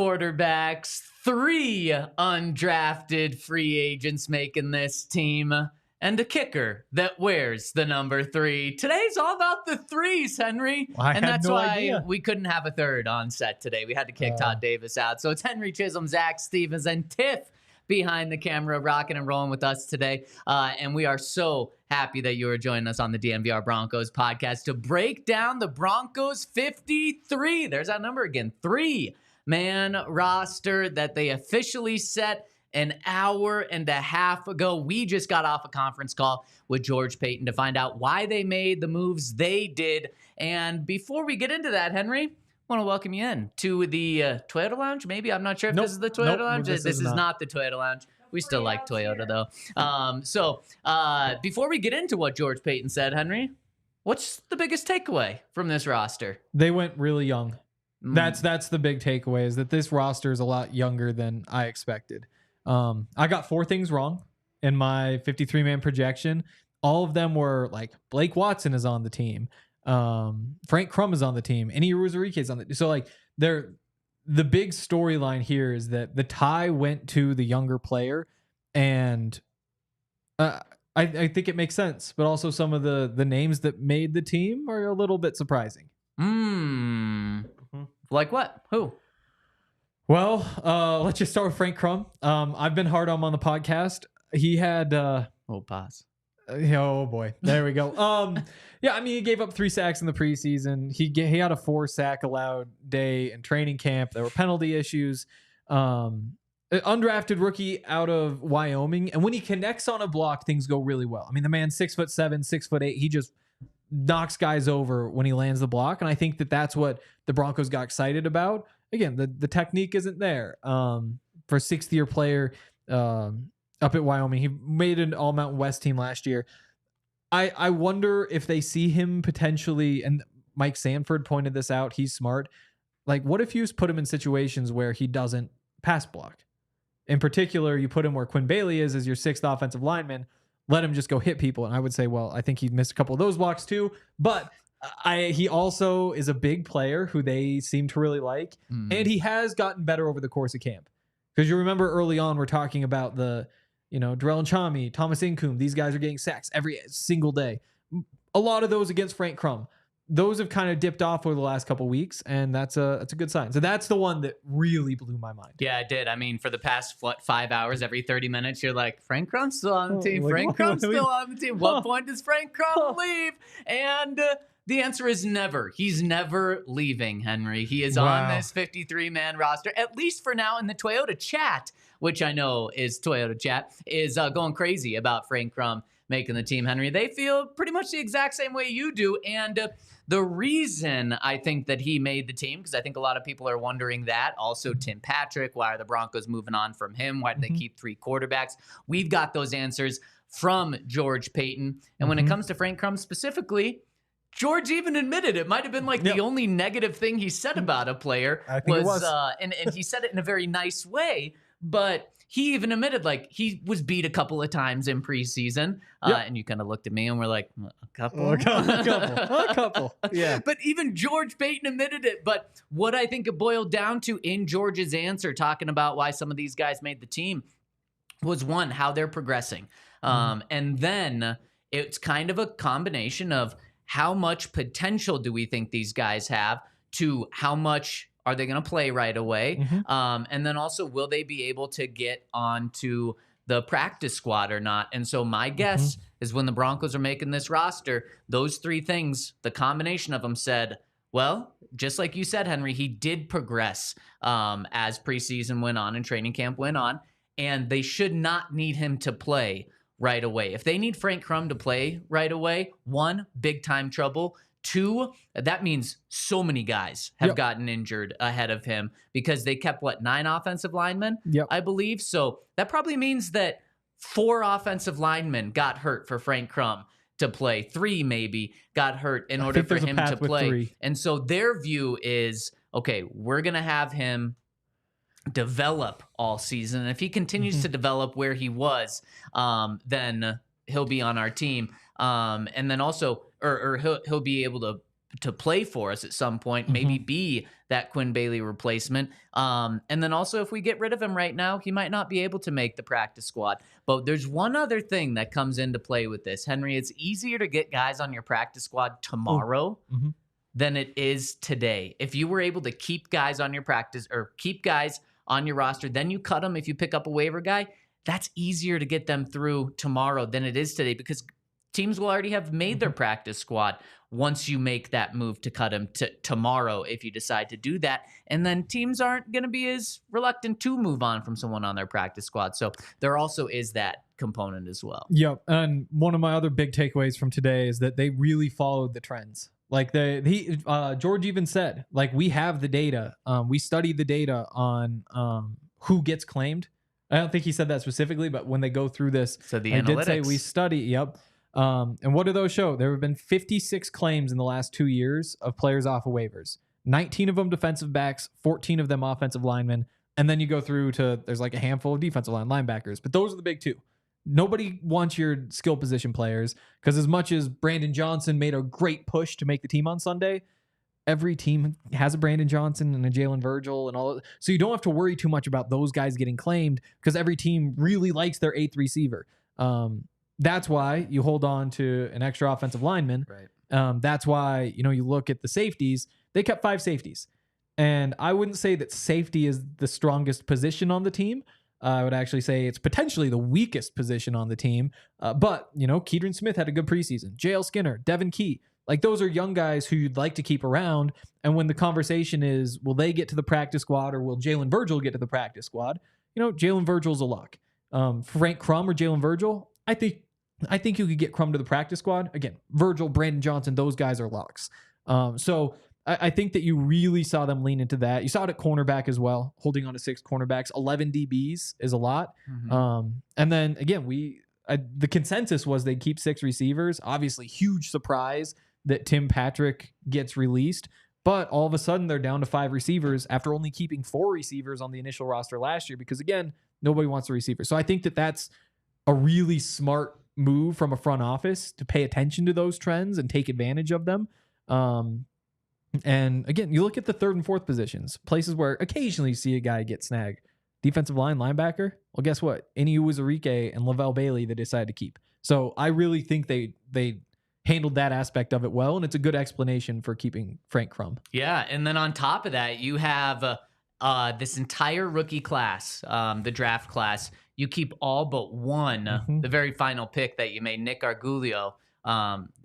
quarterbacks, 3 undrafted free agents making this team, and a kicker that wears the number 3. Today's all about the 3s, Henry. And that's why we couldn't have a third on set today. We had to kick Todd Davis out. So it's Henry, Chisholm, Zach Stevens, and Tiff behind the camera, rocking and rolling with us today. And we are so happy that you are joining us on the DNVR Broncos podcast to break down the Broncos 53. There's that number again, 3-man roster that they officially set an hour and a half ago. We just got off a conference call with George Paton to find out why they made the moves they did. And before we get into that, Henry, I want to welcome you in to the Toyota Lounge. Maybe I'm not sure if this is the Toyota Lounge. This is not the Toyota Lounge. We still like Toyota though. So before we get into what George Paton said, Henry, what's the biggest takeaway from this roster? They went really young. That's the big takeaway, is that this roster is a lot younger than I expected. I got 4 things wrong in my 53-man projection. All of them were like Blake Watson is on the team. Frank Crum is on the team. Any Ruzarike is on the team. So like the big storyline here is that the tie went to the younger player, and I think it makes sense, but also some of the names that made the team are a little bit surprising. Like what? Who? Well, let's just start with Frank Crum. I've been hard on him on the podcast. He had pause. Oh boy, there we go. Yeah, I mean, he gave up 3 sacks in the preseason. He had a 4-sack allowed day in training camp. There were penalty issues. Undrafted rookie out of Wyoming, and when he connects on a block, things go really well. I mean, the man's 6'7", 6'8". He just knocks guys over when he lands the block, and I think that's what the Broncos got excited about. Again, the technique isn't there for a 6th-year player up at Wyoming. He made an All-Mountain West team last year. I wonder if they see him potentially, and Mike Sanford pointed this out, he's smart. Like, what if you put him in situations where he doesn't pass block? In particular, you put him where Quinn Bailey is as your 6th offensive lineman, let him just go hit people. And I would say, well, I think he missed a couple of those blocks too, but he also is a big player who they seem to really like. And he has gotten better over the course of camp. Because you remember early on, we're talking about Darrell and Chami, Thomas Incoom, these guys are getting sacks every single day. A lot of those against Frank Crum. Those have kind of dipped off over the last couple of weeks, and that's a good sign. So that's the one that really blew my mind. Yeah, it did. I mean, for the past 5 hours, every 30 minutes, you're like, Frank Crum's still on the team. Frank Crum's still on the team. What point does Frank Crum leave? And the answer is never. He's never leaving, Henry. He is on this 53-man roster, at least for now. In the Toyota chat, which I know is Toyota chat, is going crazy about Frank Crum making the team, Henry. They feel pretty much the exact same way you do. And the reason I think that he made the team, because I think a lot of people are wondering that. Also, Tim Patrick, why are the Broncos moving on from him? Why did they keep 3 quarterbacks? We've got those answers from George Paton. And when it comes to Frank Crum specifically, George even admitted it might have been like the only negative thing he said about a player. I think it was. And he said it in a very nice way, but he even admitted like he was beat a couple of times in preseason. And you kind of looked at me and we're like, a couple. Yeah. But even George Paton admitted it. But what I think it boiled down to in George's answer, talking about why some of these guys made the team, was one, how they're progressing. And then it's kind of a combination of how much potential do we think these guys have to how much are they going to play right away? And then also, will they be able to get onto the practice squad or not? And so my guess is when the Broncos are making this roster, those 3 things, the combination of them said, well, just like you said, Henry, he did progress as preseason went on and training camp went on, and they should not need him to play right away. If they need Frank Crum to play right away, 1, big time trouble. 2, that means so many guys have gotten injured ahead of him because they kept, 9 offensive linemen, I believe. So that probably means that 4 offensive linemen got hurt for Frank Crum to play. 3 maybe got hurt in order for him to play. And so their view is, okay, we're going to have him develop all season. And if he continues to develop where he was, then he'll be on our team. And then also, or he'll be able to to play for us at some point, maybe be that Quinn Bailey replacement. And then also, if we get rid of him right now, he might not be able to make the practice squad. But there's one other thing that comes into play with this, Henry. It's easier to get guys on your practice squad tomorrow than it is today. If you were able to keep guys on your practice or keep guys on your roster, then you cut them if you pick up a waiver guy, that's easier to get them through tomorrow than it is today, because teams will already have made their practice squad once you make that move to cut him to tomorrow if you decide to do that. And then teams aren't going to be as reluctant to move on from someone on their practice squad. So there also is that component as well. Yep. And one of my other big takeaways from today is that they really followed the trends. Like George even said, like, we have the data. We studied the data on who gets claimed. I don't think he said that specifically, but when they go through this, so the I analytics. did say we study. Yep. And what do those show? There have been 56 claims in the last 2 years of players off of waivers. 19 of them defensive backs, 14 of them offensive linemen. And then you go through to, there's like a handful of defensive line linebackers, but those are the big two. Nobody wants your skill position players, because as much as Brandon Johnson made a great push to make the team on Sunday, every team has a Brandon Johnson and a Jalen Virgil and all. So you don't have to worry too much about those guys getting claimed, because every team really likes their eighth receiver. That's why you hold on to an extra offensive lineman. Right. That's why, you look at the safeties. They kept 5 safeties. And I wouldn't say that safety is the strongest position on the team. I would actually say it's potentially the weakest position on the team. But, Keedron Smith had a good preseason. J.L. Skinner, Devin Key. Like, those are young guys who you'd like to keep around. And when the conversation is, will they get to the practice squad, or will Jalen Virgil get to the practice squad? Jalen Virgil's a lock. Frank Crum or Jalen Virgil, I think you could get Crum to the practice squad. Again, Virgil, Brandon Johnson, those guys are locks. So I think that you really saw them lean into that. You saw it at cornerback as well, holding on to 6 cornerbacks. 11 DBs is a lot. And then again, the consensus was they'd keep 6 receivers. Obviously, huge surprise that Tim Patrick gets released, but all of a sudden they're down to 5 receivers after only keeping 4 receivers on the initial roster last year, because again, nobody wants a receiver. So I think that that's a really smart move from a front office to pay attention to those trends and take advantage of them. And again, you look at the 3rd and 4th positions, places where occasionally you see a guy get snagged. Defensive line, linebacker. Well, guess what? Iniu Uzurike and Lavelle Bailey they decided to keep. So I really think they handled that aspect of it well, and it's a good explanation for keeping Frank Crum. Yeah, and then on top of that, you have this entire rookie class, the draft class. You keep all but one, the very final pick that you made, Nick Gargiulo.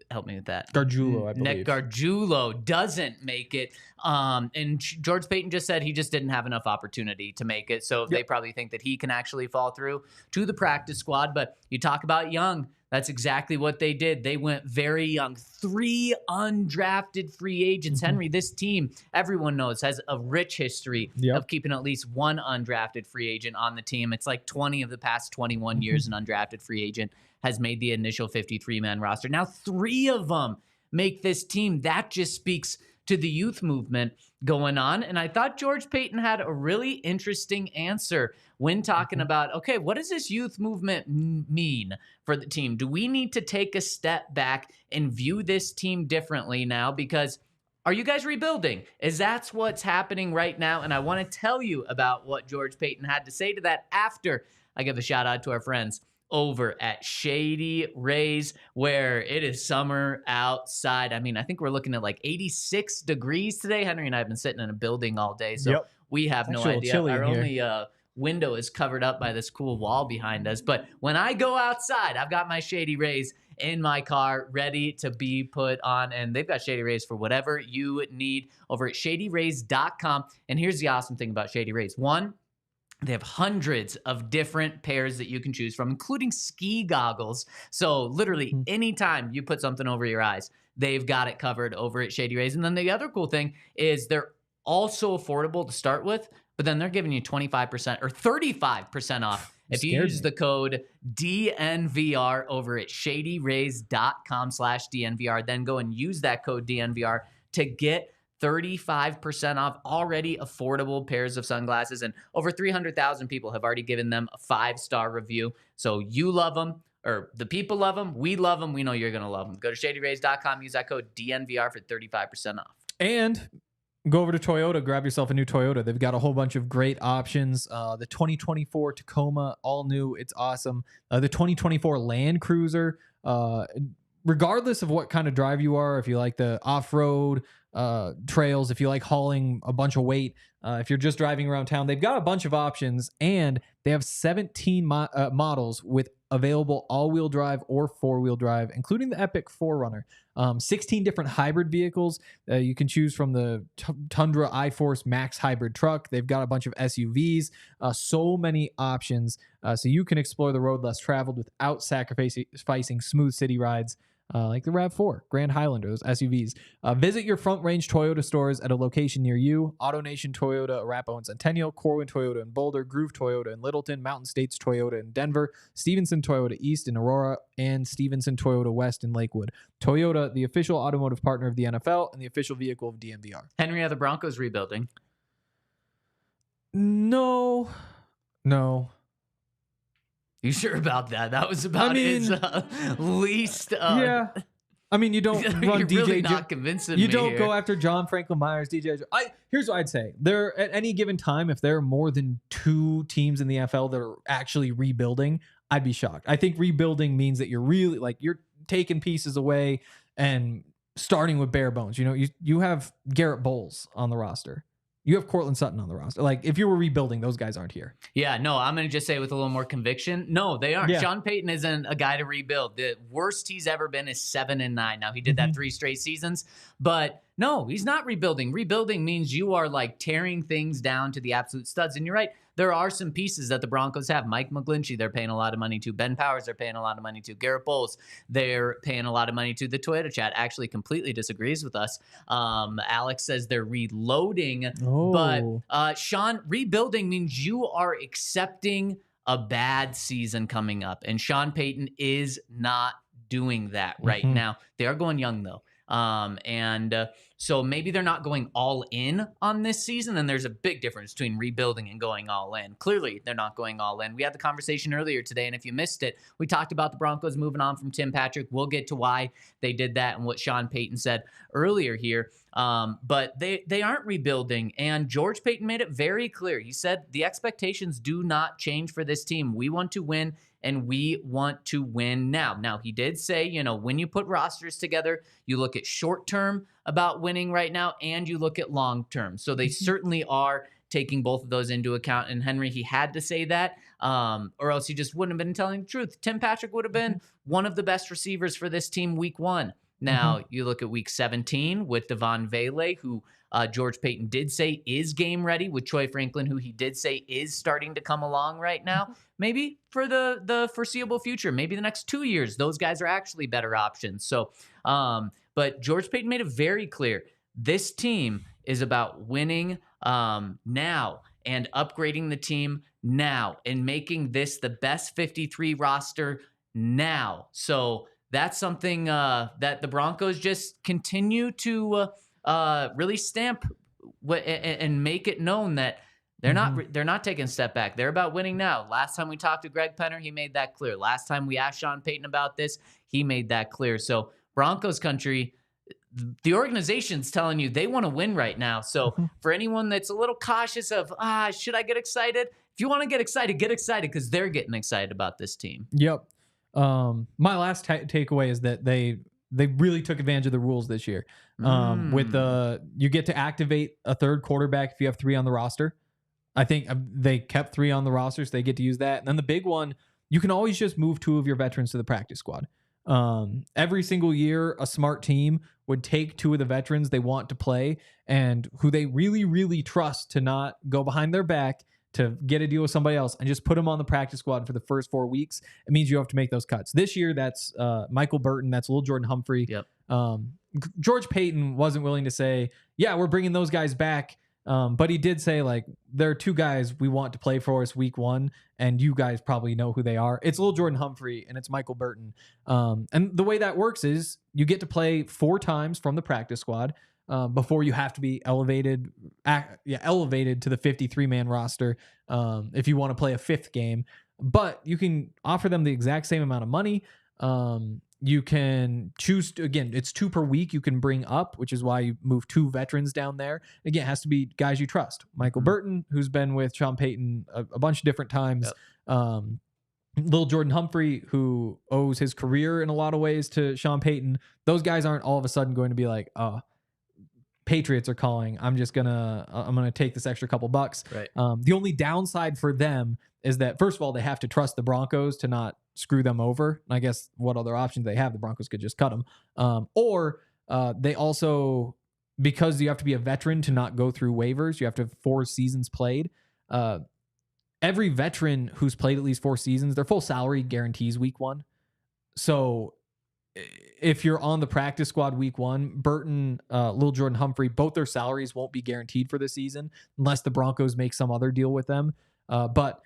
Help me with that. Gargiulo, I believe. Nick Gargiulo doesn't make it. And George Paton just said he just didn't have enough opportunity to make it. So they probably think that he can actually fall through to the practice squad. But you talk about young. That's exactly what they did. They went very young. 3 undrafted free agents. Henry, this team, everyone knows, has a rich history of keeping at least one undrafted free agent on the team. It's like 20 of the past 21 years an undrafted free agent has made the initial 53-man roster. Now 3 of them make this team. That just speaks to the youth movement going on. And I thought George Paton had a really interesting answer when talking about, okay, what does this youth movement mean for the team? Do we need to take a step back and view this team differently now? Because are you guys rebuilding? Is that what's happening right now? And I want to tell you about what George Paton had to say to that after I give a shout out to our friends over at Shady Rays, where it is summer outside. I mean, I think we're looking at like 86 degrees today. Henry and I have been sitting in a building all day, so we have no idea. Our only window is covered up by this cool wall behind us. But when I go outside, I've got my Shady Rays in my car ready to be put on, and they've got Shady Rays for whatever you need over at shadyrays.com. And here's the awesome thing about Shady Rays. One, they have hundreds of different pairs that you can choose from, including ski goggles. So literally anytime you put something over your eyes, they've got it covered over at Shady Rays. And then the other cool thing is they're also affordable to start with, but then they're giving you 25% or 35% off if you use the code DNVR over at shadyrays.com/DNVR. Then go and use that code DNVR to get 35% off already affordable pairs of sunglasses. And over 300,000 people have already given them a 5-star review. So you love them, or the people love them. We love them. We know you're going to love them. Go to shadyrays.com. Use that code DNVR for 35% off. And go over to Toyota, grab yourself a new Toyota. They've got a whole bunch of great options. The 2024 Tacoma, all new. It's awesome. The 2024 Land Cruiser, regardless of what kind of drive you are, if you like the off-road trails, if you like hauling a bunch of weight, if you're just driving around town, they've got a bunch of options, and they have 17 models with available all-wheel drive or four-wheel drive, including the Epic 4Runner. 16 different hybrid vehicles. You can choose from the Tundra iForce Max hybrid truck. They've got a bunch of SUVs, so many options, so you can explore the road less traveled without sacrificing smooth city rides. Like the RAV4, Grand Highlander, those SUVs. Visit your Front Range Toyota stores at a location near you. AutoNation Toyota, Arapahoe and Centennial, Corwin Toyota in Boulder, Groove Toyota in Littleton, Mountain States Toyota in Denver, Stevenson Toyota East in Aurora, and Stevenson Toyota West in Lakewood. Toyota, the official automotive partner of the NFL and the official vehicle of DNVR. Henry, are the Broncos rebuilding? No. You sure about that? That was about his least. Yeah. I mean, you don't run you're DJ. Really not convincing you me don't here. go after John Franklin Myers, DJ. Here's what I'd say: there at any given time, if there are more than 2 teams in the NFL that are actually rebuilding, I'd be shocked. I think rebuilding means that you're really you're taking pieces away and starting with bare bones. You know, you have Garrett Bowles on the roster. You have Cortland Sutton on the roster. Like, if you were rebuilding, those guys aren't here. Yeah, no, I'm going to just say with a little more conviction, no, they aren't. Yeah. Sean Payton isn't a guy to rebuild. The worst he's ever been is 7-9. Now, he did that 3 straight seasons, but no, he's not rebuilding. Rebuilding means you are tearing things down to the absolute studs. And you're right, there are some pieces that the Broncos have. Mike McGlinchey, they're paying a lot of money to. Ben Powers, they're paying a lot of money to. Garrett Bowles, they're paying a lot of money to. The Toyota chat actually completely disagrees with us. Alex says they're reloading. But Sean, rebuilding means you are accepting a bad season coming up. And Sean Payton is not doing that right now. They are going young, though. So maybe they're not going all in on this season, and there's a big difference between rebuilding and going all in. Clearly, they're not going all in. We had the conversation earlier today, and if you missed it, we talked about the Broncos moving on from Tim Patrick. We'll get to why they did that and what Sean Payton said earlier here. But they aren't rebuilding, and George Paton made it very clear. He said the expectations do not change for this team. We want to win, and we want to win now. Now, he did say, when you put rosters together, you look at short-term about winning right now, and you look at long-term. So they certainly are taking both of those into account. And Henry, he had to say that, or else he just wouldn't have been telling the truth. Tim Patrick would have been one of the best receivers for this team week 1. Now, you look at week 17 with Devon Vele, who George Paton did say is game ready, with Troy Franklin, who he did say is starting to come along right now. Maybe for the foreseeable future, maybe the next 2 years, those guys are actually better options. So, but George Paton made it very clear. This team is about winning now and upgrading the team now and making this the best 53 roster now. So that's something that the Broncos just continue to really stamp and make it known that they're not taking a step back. They're about winning now. Last time we talked to Greg Penner, he made that clear. Last time we asked Sean Payton about this, he made that clear. So Broncos country, the organization's telling you they want to win right now. So for anyone that's a little cautious of, should I get excited? If you want to get excited because they're getting excited about this team. Yep. My last takeaway is that they really took advantage of the rules this year. With you get to activate a third quarterback if you have 3 on the roster. I think they kept 3 on the roster, so they get to use that. And then the big one, you can always just move 2 of your veterans to the practice squad. Every single year, a smart team would take 2 of the veterans they want to play and who they really, really trust to not go behind their back to get a deal with somebody else and just put them on the practice squad for the first 4 weeks. It means you have to make those cuts. This year, that's Michael Burton. That's Lil Jordan Humphrey. Yep. George Paton wasn't willing to say, yeah, we're bringing those guys back. But he did say, there are 2 guys we want to play for us week 1, and you guys probably know who they are. It's Lil Jordan Humphrey, and it's Michael Burton. And the way that works is you get to play 4 times from the practice squad before you have to be elevated to the 53-man roster if you want to play a 5th game. but you can offer them the exact same amount of money. You can choose to, again, it's 2 per week you can bring up, which is why you move 2 veterans down there. Again, it has to be guys you trust. Michael Burton, who's been with Sean Payton a bunch of different times. Yep. Lil Jordan Humphrey, who owes his career in a lot of ways to Sean Payton. Those guys aren't all of a sudden going to be like, Patriots are calling, I'm gonna take this extra couple bucks. Right. The only downside for them is that, first of all, they have to trust the Broncos to not screw them over. And I guess what other options they have? The Broncos could just cut them. Or they also, because you have to be a veteran to not go through waivers, you have to have 4 seasons played. Every veteran who's played at least 4 seasons, their full salary guarantees week 1. So if you're on the practice squad week 1, Burton, Lil Jordan Humphrey, both their salaries won't be guaranteed for the season unless the Broncos make some other deal with them. But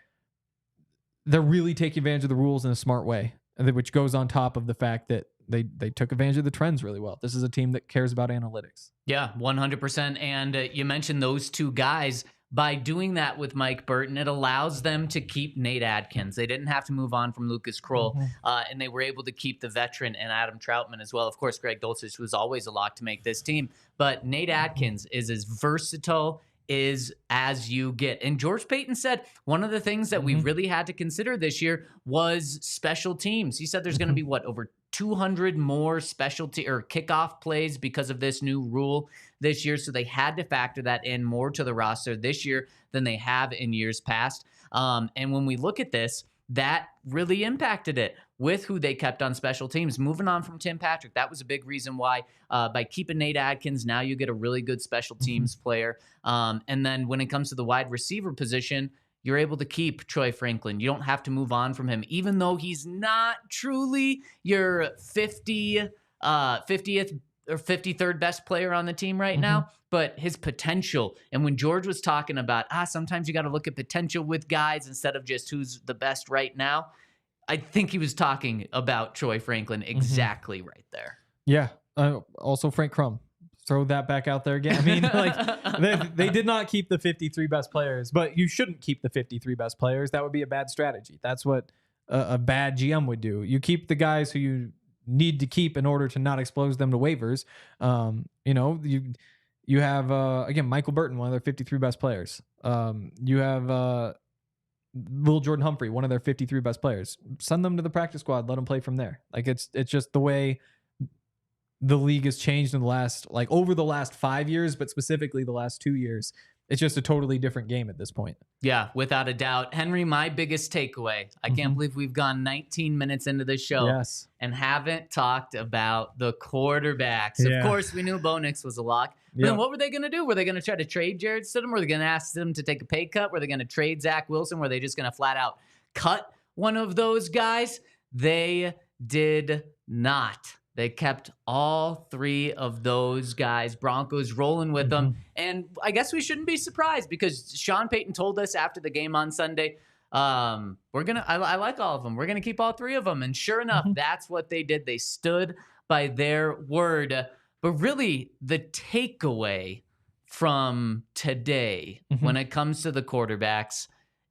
they're really taking advantage of the rules in a smart way, which goes on top of the fact that they took advantage of the trends really well. This is a team that cares about analytics. Yeah, 100%. And you mentioned those 2 guys. By doing that with Mike Burton, it allows them to keep Nate Adkins. They didn't have to move on from Lucas Kroll, and they were able to keep the veteran and Adam Troutman as well. Of course, Greg Dulcich was always a lock to make this team, but Nate Adkins is as versatile as you get. And George Paton said one of the things that we really had to consider this year was special teams. He said there's going to be over 200 more specialty or kickoff plays because of this new rule this year. So they had to factor that in more to the roster this year than they have in years past. And when we look at this, that really impacted it with who they kept on special teams. Moving on from Tim Patrick, that was a big reason why by keeping Nate Adkins, now you get a really good special teams player. And then when it comes to the wide receiver position, you're able to keep Troy Franklin. You don't have to move on from him, even though he's not truly your 50th or 53rd best player on the team right now, but his potential. And when George was talking about, sometimes you got to look at potential with guys instead of just who's the best right now, I think he was talking about Troy Franklin exactly right there. Yeah. Also Frank Crum. Throw that back out there again. I mean, like they did not keep the 53 best players, but you shouldn't keep the 53 best players. That would be a bad strategy. That's what a bad GM would do. You keep the guys who you need to keep in order to not expose them to waivers. You have again Michael Burton, one of their 53 best players. You have Lil Jordan Humphrey, one of their 53 best players. Send them to the practice squad. Let them play from there. Like it's just the way the league has changed in the last, over the last 5 years, but specifically the last 2 years. It's just a totally different game at this point. Yeah, without a doubt. Henry, my biggest takeaway, I can't believe we've gone 19 minutes into the show and haven't talked about the quarterbacks. Yeah. Of course, we knew Bo Nix was a lock. But then what were they going to do? Were they going to try to trade Jarrett Stidham? Were they going to ask them to take a pay cut? Were they going to trade Zach Wilson? Were they just going to flat out cut one of those guys? They did not. They kept all 3 of those guys. Broncos rolling with them. And I guess we shouldn't be surprised because Sean Payton told us after the game on Sunday, I like all of them. We're going to keep all 3 of them. And sure enough, that's what they did. They stood by their word. But really, the takeaway from today when it comes to the quarterbacks,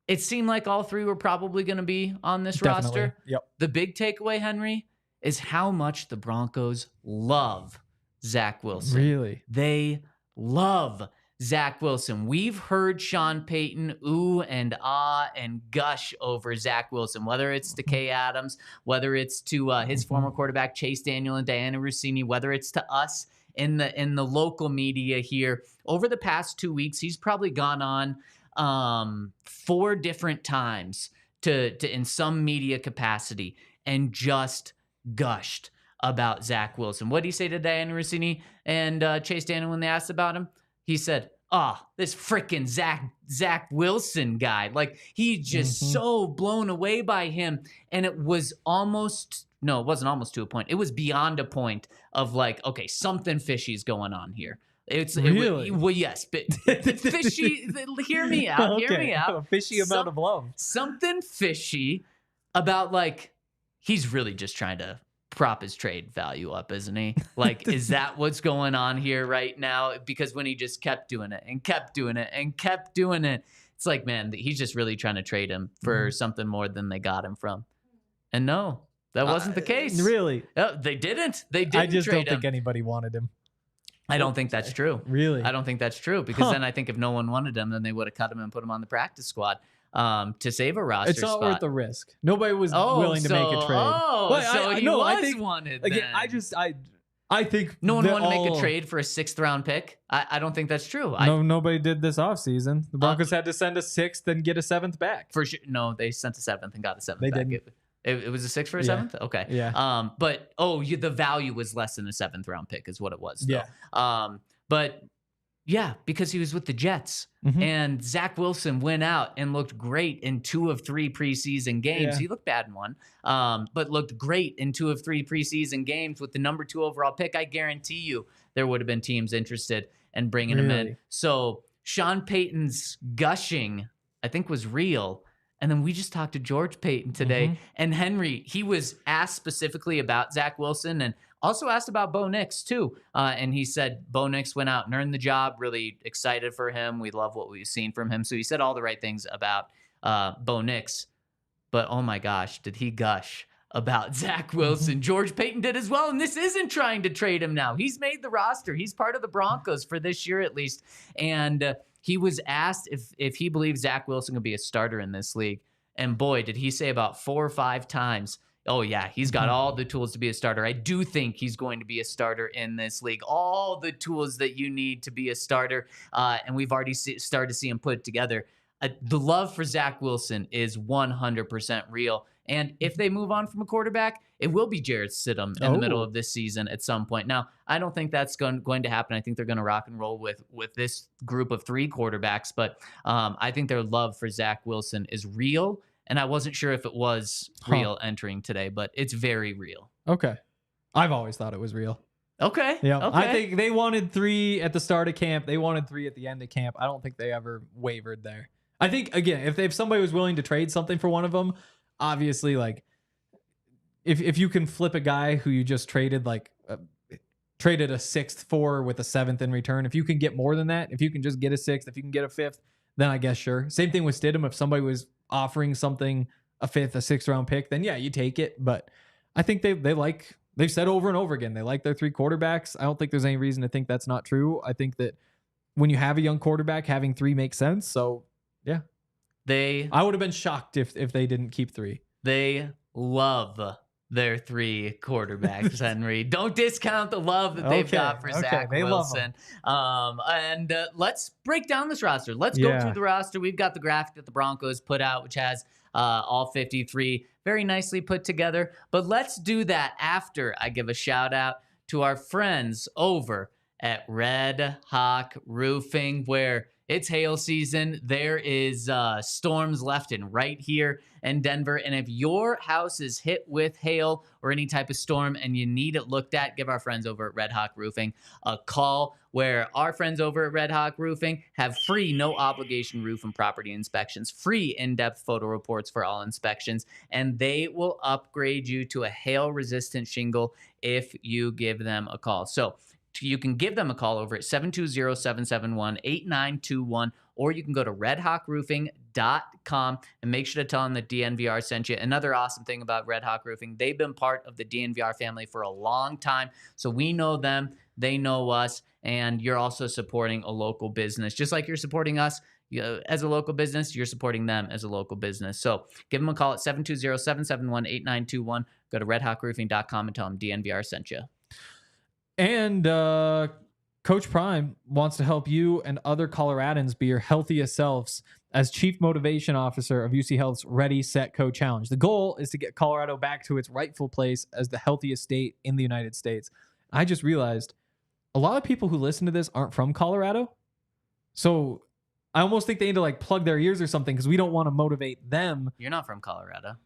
it seemed like all 3 were probably going to be on this roster. Yep. The big takeaway, Henry, is how much the Broncos love Zach Wilson. Really? They love Zach Wilson. We've heard Sean Payton ooh and ah and gush over Zach Wilson, whether it's to Kay Adams, whether it's to his former quarterback Chase Daniel and Diana Rossini, whether it's to us in the local media here. Over the past 2 weeks, he's probably gone on 4 different times to in some media capacity and just gushed about Zach Wilson. What did he say to Diana Rossini and Chase Daniel when they asked about him? He said, this freaking Zach Wilson guy. Like, he's just so blown away by him. And it was it wasn't almost to a point. It was beyond a point of like, okay, something fishy's going on here. Really? Well, yes, but fishy, hear me out. Okay. Hear me out. A fishy amount of love. Something fishy about like, he's really just trying to prop his trade value up, isn't he? Like, is that what's going on here right now? Because when he just kept doing it and kept doing it and kept doing it, It's like, man, he's just really trying to trade him for something more than they got him from. And no, that wasn't the case. Really? They didn't. They didn't. I just trade don't think him. anybody wanted him. I don't think that's true. Really? I don't think that's true because then I think if no one wanted him, then they would have cut him and put him on the practice squad to save a roster It's not spot. worth the risk. Nobody was willing to make a trade. Wanted. Again, then. I think No one wanted to make a trade for a 6th round pick. I don't think that's true. Nobody did this offseason. The Broncos had to send a 6th and get a 7th back. For sure. No, they sent a 7th and got a 7th they back. Didn't. It was a 6th for a 7th? Okay. Yeah. But the value was less than a 7th round pick is what it was. Though. Yeah. But yeah, because he was with the Jets and Zach Wilson went out and looked great in 2 of 3 preseason games. Yeah. He looked bad in one, but looked great in 2 of 3 preseason games with the number 2 overall pick. I guarantee you there would have been teams interested in bringing him in. So Sean Payton's gushing, I think, was real. And then we just talked to George Paton today. And Henry, he was asked specifically about Zach Wilson and also asked about Bo Nix too. And he said Bo Nix went out and earned the job. Really excited for him. We love what we've seen from him. So he said all the right things about Bo Nix. But oh my gosh, did he gush about Zach Wilson? George Paton did as well. And this isn't trying to trade him now. He's made the roster. He's part of the Broncos for this year at least. And he was asked if he believes Zach Wilson could be a starter in this league. And boy, did he say about 4 or 5 times, oh yeah, he's got all the tools to be a starter. I do think he's going to be a starter in this league. All the tools that you need to be a starter. And we've already started to see him put it together. The love for Zach Wilson is 100% real. And if they move on from a quarterback, it will be Jarrett Stidham in the middle of this season at some point. Now, I don't think that's going to happen. I think they're going to rock and roll with this group of 3 quarterbacks. But I think their love for Zach Wilson is real. And I wasn't sure if it was real entering today, but it's very real. Okay. I've always thought it was real. Okay. Yeah. Okay. I think they wanted 3 at the start of camp. They wanted 3 at the end of camp. I don't think they ever wavered there. I think, again, if somebody was willing to trade something for one of them, obviously, like, if you can flip a guy who you just traded, traded a 6th for with a 7th in return, if you can get more than that, if you can just get a 6th, if you can get a 5th, then I guess sure. Same thing with Stidham. If somebody was offering something, a 5th, a 6th round pick, then yeah, you take it. But I think they've said over and over again, they like their 3 quarterbacks. I don't think there's any reason to think that's not true. I think that when you have a young quarterback, having 3 makes sense. So yeah, I would have been shocked if they didn't keep 3. They love their 3 quarterbacks, Henry. Don't discount the love that they've got for Zach Wilson. And let's break down this roster. Let's go through the roster. We've got the graphic that the Broncos put out, which has all 53 very nicely put together. But let's do that after I give a shout out to our friends over at Red Hawk Roofing, where it's hail season. There is storms left and right here in Denver. And if your house is hit with hail or any type of storm and you need it looked at, give our friends over at Red Hawk Roofing a call, where our friends over at Red Hawk Roofing have free, no obligation roof and property inspections, free in-depth photo reports for all inspections, and they will upgrade you to a hail-resistant shingle if you give them a call. So you can give them a call over at 720-771-8921, or you can go to redhawkroofing.com and make sure to tell them that DNVR sent you. Another awesome thing about Red Hawk Roofing, they've been part of the DNVR family for a long time, so we know them, they know us, and you're also supporting a local business. Just like you're supporting us as a local business, you're supporting them as a local business. So give them a call at 720-771-8921. Go to redhawkroofing.com and tell them DNVR sent you. And Coach Prime wants to help you and other Coloradans be your healthiest selves as Chief Motivation Officer of UC Health's Ready, Set, Co Challenge. The goal is to get Colorado back to its rightful place as the healthiest state in the United States. I just realized a lot of people who listen to this aren't from Colorado. So I almost think they need to plug their ears or something, because we don't want to motivate them. You're not from Colorado.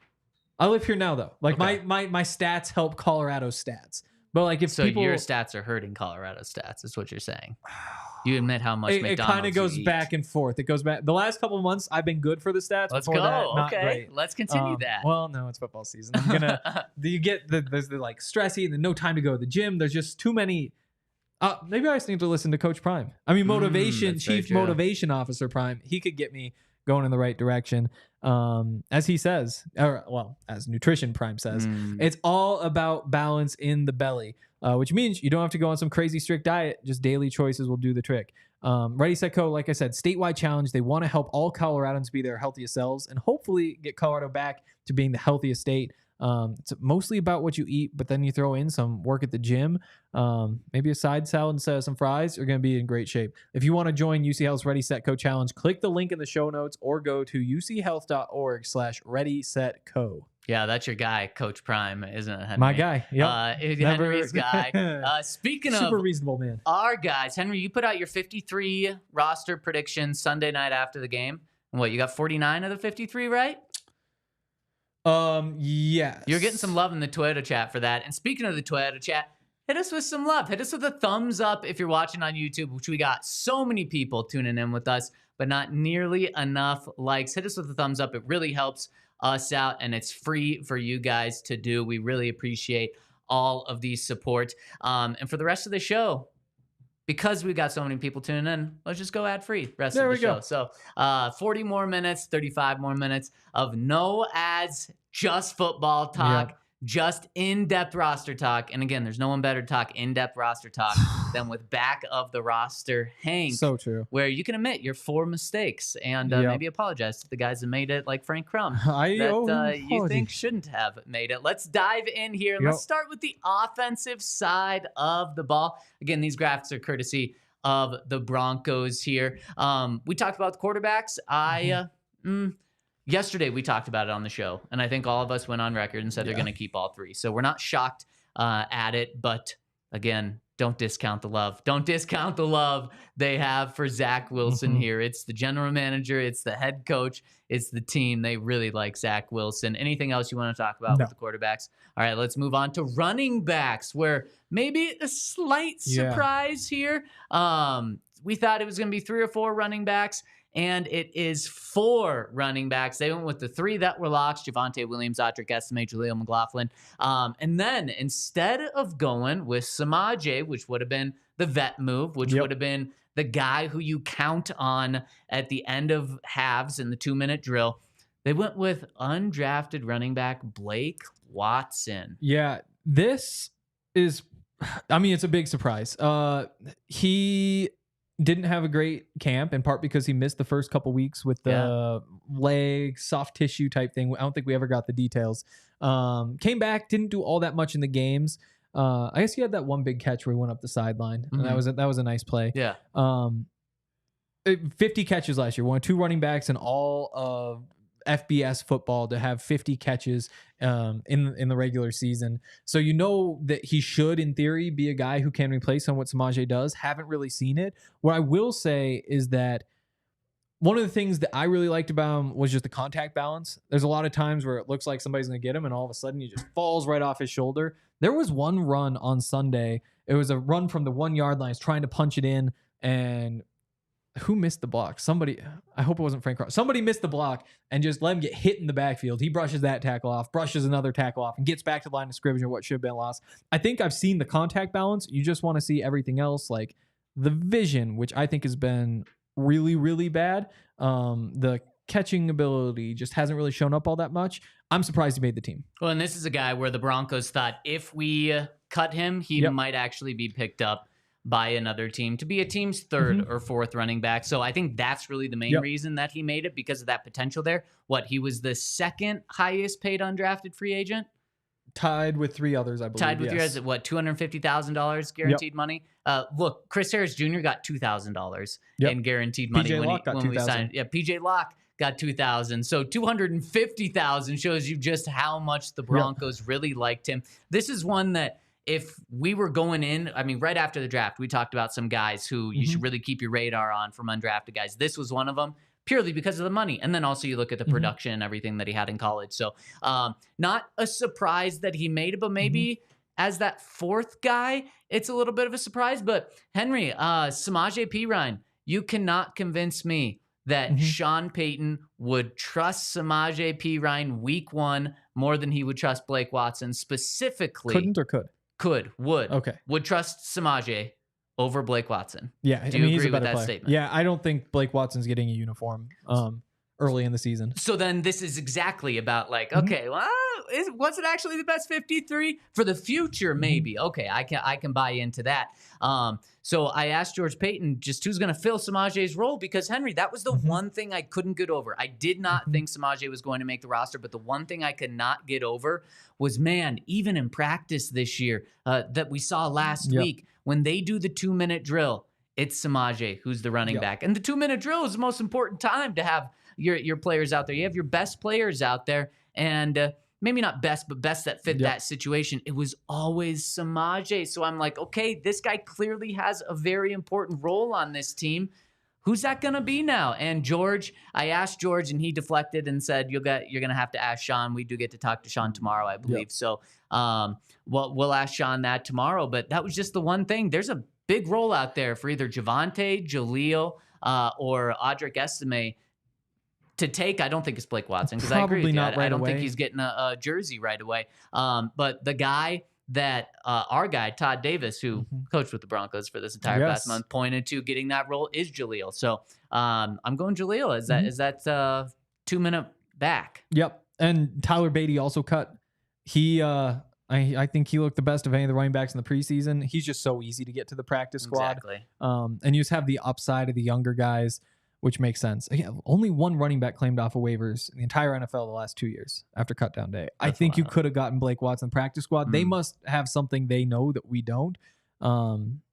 I live here now, though. Okay. my stats help Colorado's stats. But if so people, your stats are hurting Colorado stats, is what you're saying. You admit how much McDonald's it kind of goes back and forth. It goes back. The last couple of months, I've been good for the stats. Let's Before go. That, not okay, great. Let's continue that. Well, no, it's football season. I'm gonna. You get there's the stressy, and the no time to go to the gym. There's just too many. Maybe I just need to listen to Coach Prime. I mean, Chief Motivation Officer Prime. He could get me going in the right direction. As he says, or well, as Nutrition Prime says, it's all about balance in the belly, which means you don't have to go on some crazy strict diet. Just daily choices will do the trick. Ready, Set, Co, like I said, statewide challenge. They want to help all Coloradans be their healthiest selves and hopefully get Colorado back to being the healthiest state. It's mostly about what you eat, but then you throw in some work at the gym, maybe a side salad instead of some fries. You're going to be in great shape. If you want to join UC Health's Ready, Set, Co challenge, click the link in the show notes or go to uchealth.org/Ready, Set, Co. Yeah, that's your guy, Coach Prime, isn't it, Henry? My guy. Yep. Henry's guy. Speaking super of reasonable man, our guys, Henry, you put out your 53 roster predictions Sunday night after the game. And what, you got 49 of the 53 right? Yes. You're getting some love in the Twitter chat for that. And speaking of the Twitter chat, hit us with some love. Hit us with a thumbs up if you're watching on YouTube, which we got so many people tuning in with us, but not nearly enough likes. Hit us with a thumbs up. It really helps us out, and it's free for you guys to do. We really appreciate all of the support. And for the rest of the show, because we've got so many people tuning in, let's just go ad-free rest of the show. So 40 more minutes, 35 more minutes of no ads, just football talk, just in-depth roster talk. And again, there's no one better to talk in-depth roster talk than with back of the roster Hank. So true. Where you can admit your 4 mistakes and maybe apologize to the guys that made it, like Frank Crum, that you think shouldn't have made it. Let's dive in here. Let's start with the offensive side of the ball. Again, these graphics are courtesy of the Broncos here. We talked about the quarterbacks. Yesterday, we talked about it on the show, and I think all of us went on record and said they're going to keep all 3. So we're not shocked at it, but again, don't discount the love. Don't discount the love they have for Zach Wilson here. It's the general manager. It's the head coach. It's the team. They really like Zach Wilson. Anything else you want to talk about with the quarterbacks? All right, let's move on to running backs, where maybe a slight surprise here. We thought it was going to be 3 or 4 running backs, and it is 4 running backs. They went with the 3 that were locks: Javonte Williams, Audric Estimate, Jaleel McLaughlin. And then instead of going with Samaje, which would have been the vet move, which would have been the guy who you count on at the end of halves in the 2-minute drill, they went with undrafted running back Blake Watson. Yeah, this is, I mean, it's a big surprise. He didn't have a great camp, in part because he missed the first couple weeks with the leg, soft tissue type thing. I don't think we ever got the details. Came back, didn't do all that much in the games. I guess he had that one big catch where he went up the sideline. And that was a nice play. Yeah. 50 catches last year. One of 2 running backs in all of FBS football to have 50 catches in the regular season. So you know that he should, in theory, be a guy who can replace on what Samaje does. Haven't really seen it. What I will say is that one of the things that I really liked about him was just the contact balance. There's a lot of times where it looks like somebody's going to get him, and all of a sudden he just falls right off his shoulder. There was one run on Sunday. It was a run from the 1-yard line. He's trying to punch it in, and who missed the block? Somebody, I hope it wasn't Frank Cross. Somebody missed the block and just let him get hit in the backfield. He brushes that tackle off, brushes another tackle off, and gets back to the line of scrimmage or what should have been lost. I think I've seen the contact balance. You just want to see everything else, like the vision, which I think has been really, really bad. The catching ability just hasn't really shown up all that much. I'm surprised he made the team. Well, and this is a guy where the Broncos thought if we cut him, he might actually be picked up by another team to be a team's 3rd or 4th running back. So I think that's really the main reason that he made it, because of that potential there. What, he was the 2nd highest paid undrafted free agent? Tied with 3 others, I believe. Tied with 3 others at what, $250,000 guaranteed money? Look, Chris Harris Jr. got $2,000 in guaranteed money when we signed. Yeah, PJ Locke got $2,000. So $250,000 shows you just how much the Broncos really liked him. This is one that, if we were going in, I mean, right after the draft, we talked about some guys who you should really keep your radar on from undrafted guys. This was one of them, purely because of the money. And then also you look at the production and everything that he had in college. So not a surprise that he made it, but maybe as that 4th guy, it's a little bit of a surprise. But Henry, Samaje Perine, you cannot convince me that Sean Payton would trust Samaje Perine week 1 more than he would trust Blake Watson, specifically. Couldn't or could? Would. Okay. Would trust Samaje over Blake Watson. Yeah. Do you agree with that statement? Yeah, I don't think Blake Watson's getting a uniform. early in the season. So then this is exactly about like, okay, well, was it actually the best 53 for the future? Maybe. Okay, I can buy into that. So I asked George Paton just who's going to fill Samaje's role, because Henry, that was the one thing I couldn't get over. I did not think Samaje was going to make the roster, but the one thing I could not get over was, man, even in practice this year that we saw last week, when they do the 2-minute drill, it's Samaje who's the running back. And the 2-minute drill is the most important time to have your players out there. You have your best players out there, and maybe not best, but best that fit that situation. It was always Samaje. So I'm like, okay, this guy clearly has a very important role on this team. Who's that going to be now? And George, I asked George, and he deflected and said, you're going to have to ask Sean. We do get to talk to Sean tomorrow, I believe. So we'll ask Sean that tomorrow. But that was just the one thing. There's a big role out there for either Javonte, Jaleel, or Audric Estime to take. I don't think it's Blake Watson, because I agree with you. I don't think he's getting a jersey right away. But the guy that our guy, Todd Davis, who coached with the Broncos for this entire past month, pointed to getting that role is Jaleel. So I'm going Jaleel. Is that 2-minute back? Yep. And Tyler Beatty also cut. He I think he looked the best of any of the running backs in the preseason. He's just so easy to get to the practice squad. Exactly. And you just have the upside of the younger guys, which makes sense. Again, only one running back claimed off of waivers in the entire NFL the last 2 years after cut down day. I think you could have gotten Blake Watson practice squad. They must have something they know that we don't.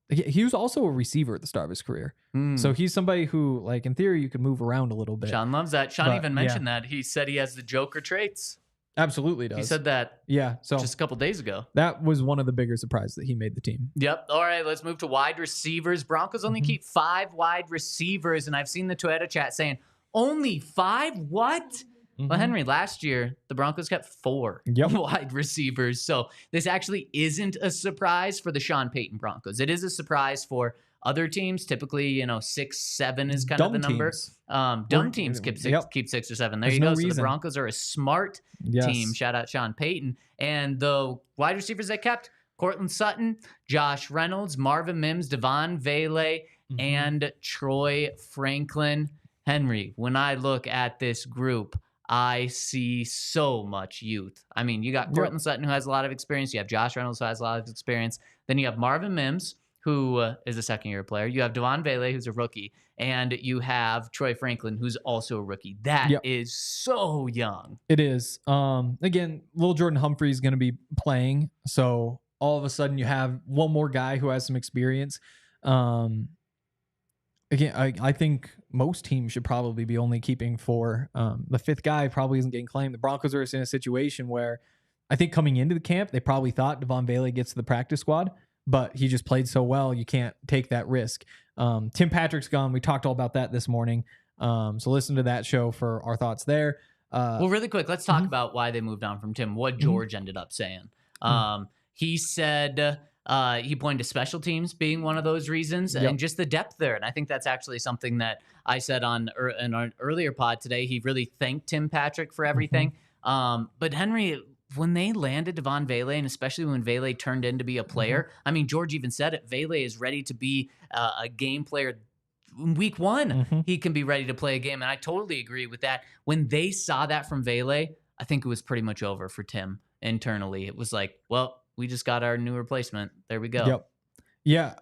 He was also a receiver at the start of his career. So he's somebody who, like, in theory, you could move around a little bit. Sean loves that. Sean even mentioned that. He said he has the Joker traits. Absolutely does. He said that so just a couple days ago. That was one of the bigger surprises that he made the team. Yep. All right, let's move to wide receivers. Broncos only keep 5 wide receivers, and I've seen the Twitter chat saying, only 5? What? Well, Henry, last year, the Broncos kept 4 wide receivers. So this actually isn't a surprise for the Sean Payton Broncos. It is a surprise for other teams. Typically, 6, 7 is kind of the number. Dumb teams keep 6 or 7. There you go. So the Broncos are a smart team. Shout out Sean Payton. And the wide receivers they kept, Cortland Sutton, Josh Reynolds, Marvin Mims, Devon Vele, and Troy Franklin. Henry, when I look at this group, I see so much youth. I mean, you got Cortland Sutton, who has a lot of experience. You have Josh Reynolds, who has a lot of experience. Then you have Marvin Mims, who is a second-year player. You have Devon Vele, who's a rookie. And you have Troy Franklin, who's also a rookie. That is so young. It is. Again, Lil Jordan Humphrey is going to be playing. So all of a sudden you have one more guy who has some experience. Again, I think most teams should probably be only keeping 4. The 5th guy probably isn't getting claimed. The Broncos are in a situation where I think coming into the camp, they probably thought Devon Vele gets to the practice squad, but he just played so well, you can't take that risk. Tim Patrick's gone. We talked all about that this morning. So listen to that show for our thoughts there. Well, really quick, let's talk about why they moved on from Tim, what George ended up saying. He said he pointed to special teams being one of those reasons and just the depth there. And I think that's actually something that I said in an earlier pod today. He really thanked Tim Patrick for everything. But Henry, when they landed Devon Vele, and especially when Vele turned in to be a player, I mean, George even said it, Vele is ready to be a game player. In week 1, he can be ready to play a game. And I totally agree with that. When they saw that from Vele, I think it was pretty much over for Tim internally. It was like, well, we just got our new replacement. There we go. Yep. Yeah.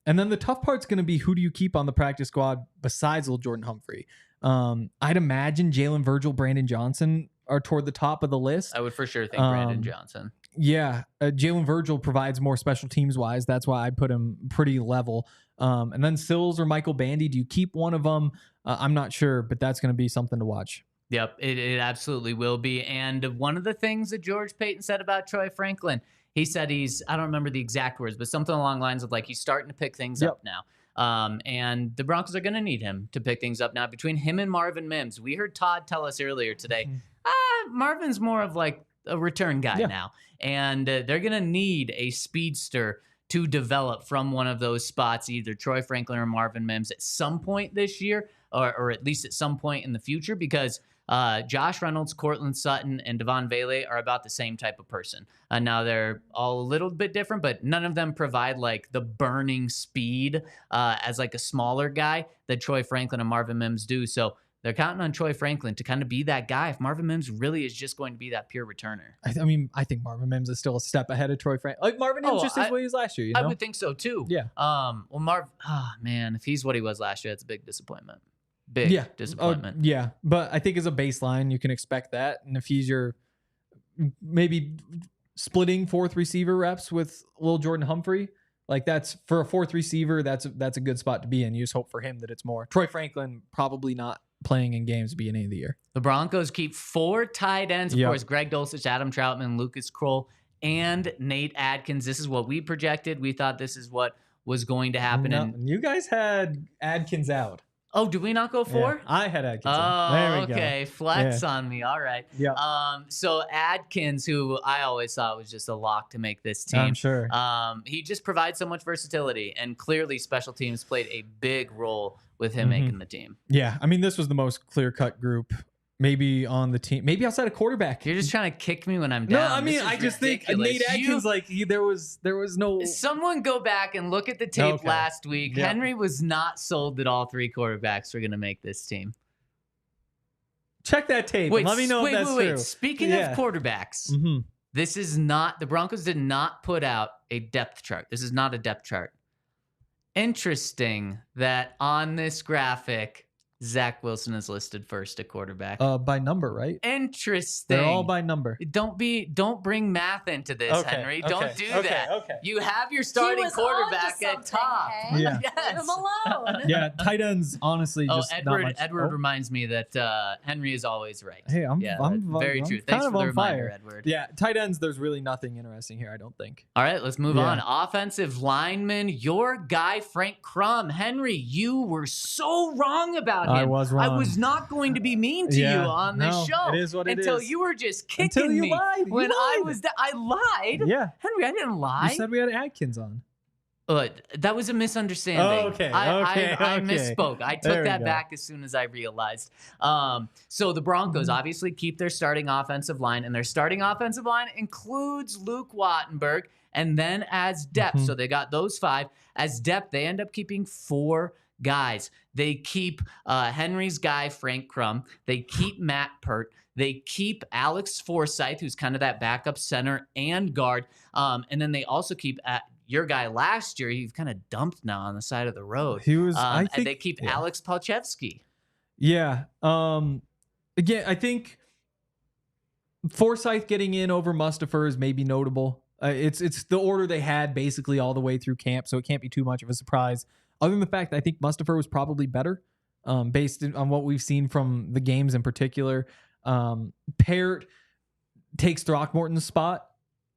And then the tough part's going to be, who do you keep on the practice squad besides Lil Jordan Humphrey? I'd imagine Jalen Virgil, Brandon Johnson are toward the top of the list. I would for sure think Brandon Johnson. Yeah. Jalen Virgil provides more special teams wise. That's why I'd put him pretty level. And then Sills or Michael Bandy, do you keep one of them? I'm not sure, but that's going to be something to watch. Yep, it absolutely will be. And one of the things that George Paton said about Troy Franklin, he said I don't remember the exact words, but something along the lines of like, he's starting to pick things up now. And the Broncos are going to need him to pick things up now. Between him and Marvin Mims, we heard Todd tell us earlier today, Marvin's more of like a return guy now. And they're going to need a speedster to develop from one of those spots, either Troy Franklin or Marvin Mims at some point this year, or at least at some point in the future, because Josh Reynolds, Cortland Sutton, and Devon Vele are about the same type of person. Now they're all a little bit different, but none of them provide like the burning speed as like a smaller guy that Troy Franklin and Marvin Mims do. So they're counting on Troy Franklin to kind of be that guy if Marvin Mims really is just going to be that pure returner. I mean, I think Marvin Mims is still a step ahead of Troy Franklin. Like Marvin Mims just is what he was last year. You know? I would think so too. Yeah. Well, man, if he's what he was last year, that's a big disappointment. Big disappointment. Yeah, but I think as a baseline, you can expect that. And if he's your maybe splitting fourth receiver reps with Lil Jordan Humphrey, like that's for a fourth receiver, that's a good spot to be in. You just hope for him that it's more. Troy Franklin probably not playing in games at the beginning of the year. The Broncos keep 4 tight ends. Of course, Greg Dulcich, Adam Troutman, Lucas Kroll, and Nate Adkins. This is what we projected. We thought this is what was going to happen. No, and you guys had Adkins out. Oh, did we not go 4? Yeah, I had Adkins. Oh, there we okay. Go. Flex on me. All right. Yeah. So Adkins, who I always thought was just a lock to make this team. I'm sure. He just provides so much versatility, and clearly special teams played a big role with him making the team. Yeah. I mean, this was the most clear-cut group maybe on the team, maybe outside of quarterback. You're just trying to kick me when I'm down. No, I mean, I just ridiculous. think Nate Adkins, there was no. Someone go back and look at the tape last week. Yeah. Henry was not sold that all 3 quarterbacks were going to make this team. Check that tape. Let me know if that's true. Speaking of quarterbacks, this is not, the Broncos did not put out a depth chart. This is not a depth chart. Interesting that on this graphic, Zach Wilson is listed first at quarterback. By number, right? Interesting. They're all by number. Don't bring math into this, Henry. Don't do that. Okay. You have your starting quarterback at top. Hey? Yeah. Leave him alone. Yeah, tight ends, honestly, just not much. Edward reminds me that Henry is always right. Hey, I'm very true. Kind Thanks of for the on reminder, fire. Edward. Yeah, tight ends, there's really nothing interesting here, I don't think. All right, let's move on. Offensive lineman, your guy, Frank Crum. Henry, you were so wrong about him. I was wrong. I was not going to be mean to you on this show. It is what it until is. you were just kicking Until you me. lied. When I lied? Yeah. Henry, I didn't lie. You said we had Adkins on. That was a misunderstanding. Okay. I misspoke. I took that back as soon as I realized. So the Broncos obviously keep their starting offensive line, and their starting offensive line includes Luke Wattenberg, and then as depth. So they got those 5. As depth, they end up keeping 4 guys. They keep Henry's guy, Frank Crum. They keep Matt Pert. They keep Alex Forsythe, who's kind of that backup center and guard. And then they also keep your guy last year. He's kind of dumped now on the side of the road. He was. And they keep Alex Palchevsky. Yeah. Again, I think Forsythe getting in over Mustipher is maybe notable. It's the order they had basically all the way through camp, so it can't be too much of a surprise. Other than the fact that I think Mustipher was probably better, based on what we've seen from the games in particular. Parrott takes Throckmorton's spot.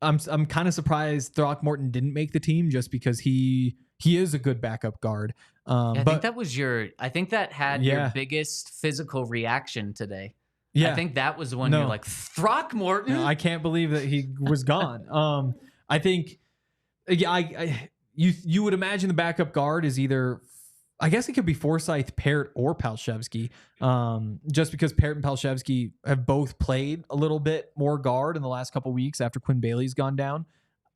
I'm kind of surprised Throckmorton didn't make the team just because he is a good backup guard. I think that was your biggest physical reaction today. Yeah. I think that was the one you're like, Throckmorton? No, I can't believe that he was gone. I think you would imagine the backup guard is either, I guess it could be Forsythe, Parrott, or Palchevsky, just because Parrott and Palchevsky have both played a little bit more guard in the last couple weeks after Quinn Bailey's gone down.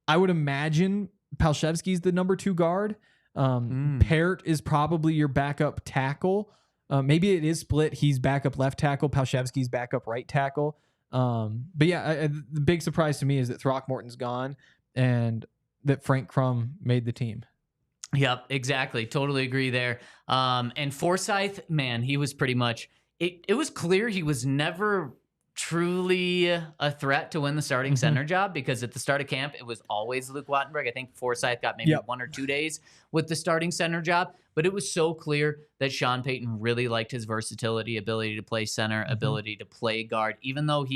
I would imagine Palchevsky's the number 2 guard. Parrott is probably your backup tackle. Maybe it is split. He's backup left tackle. Palchevsky's backup right tackle. But yeah, the big surprise to me is that Throckmorton's gone and that Frank Crum made the team. Yep, exactly. Totally agree there. And Forsythe, man, he was pretty much, it was clear he was never truly a threat to win the starting center job, because at the start of camp, it was always Luke Wattenberg. I think Forsythe got maybe 1 or 2 days with the starting center job, but it was so clear that Sean Payton really liked his versatility, ability to play center, ability to play guard, even though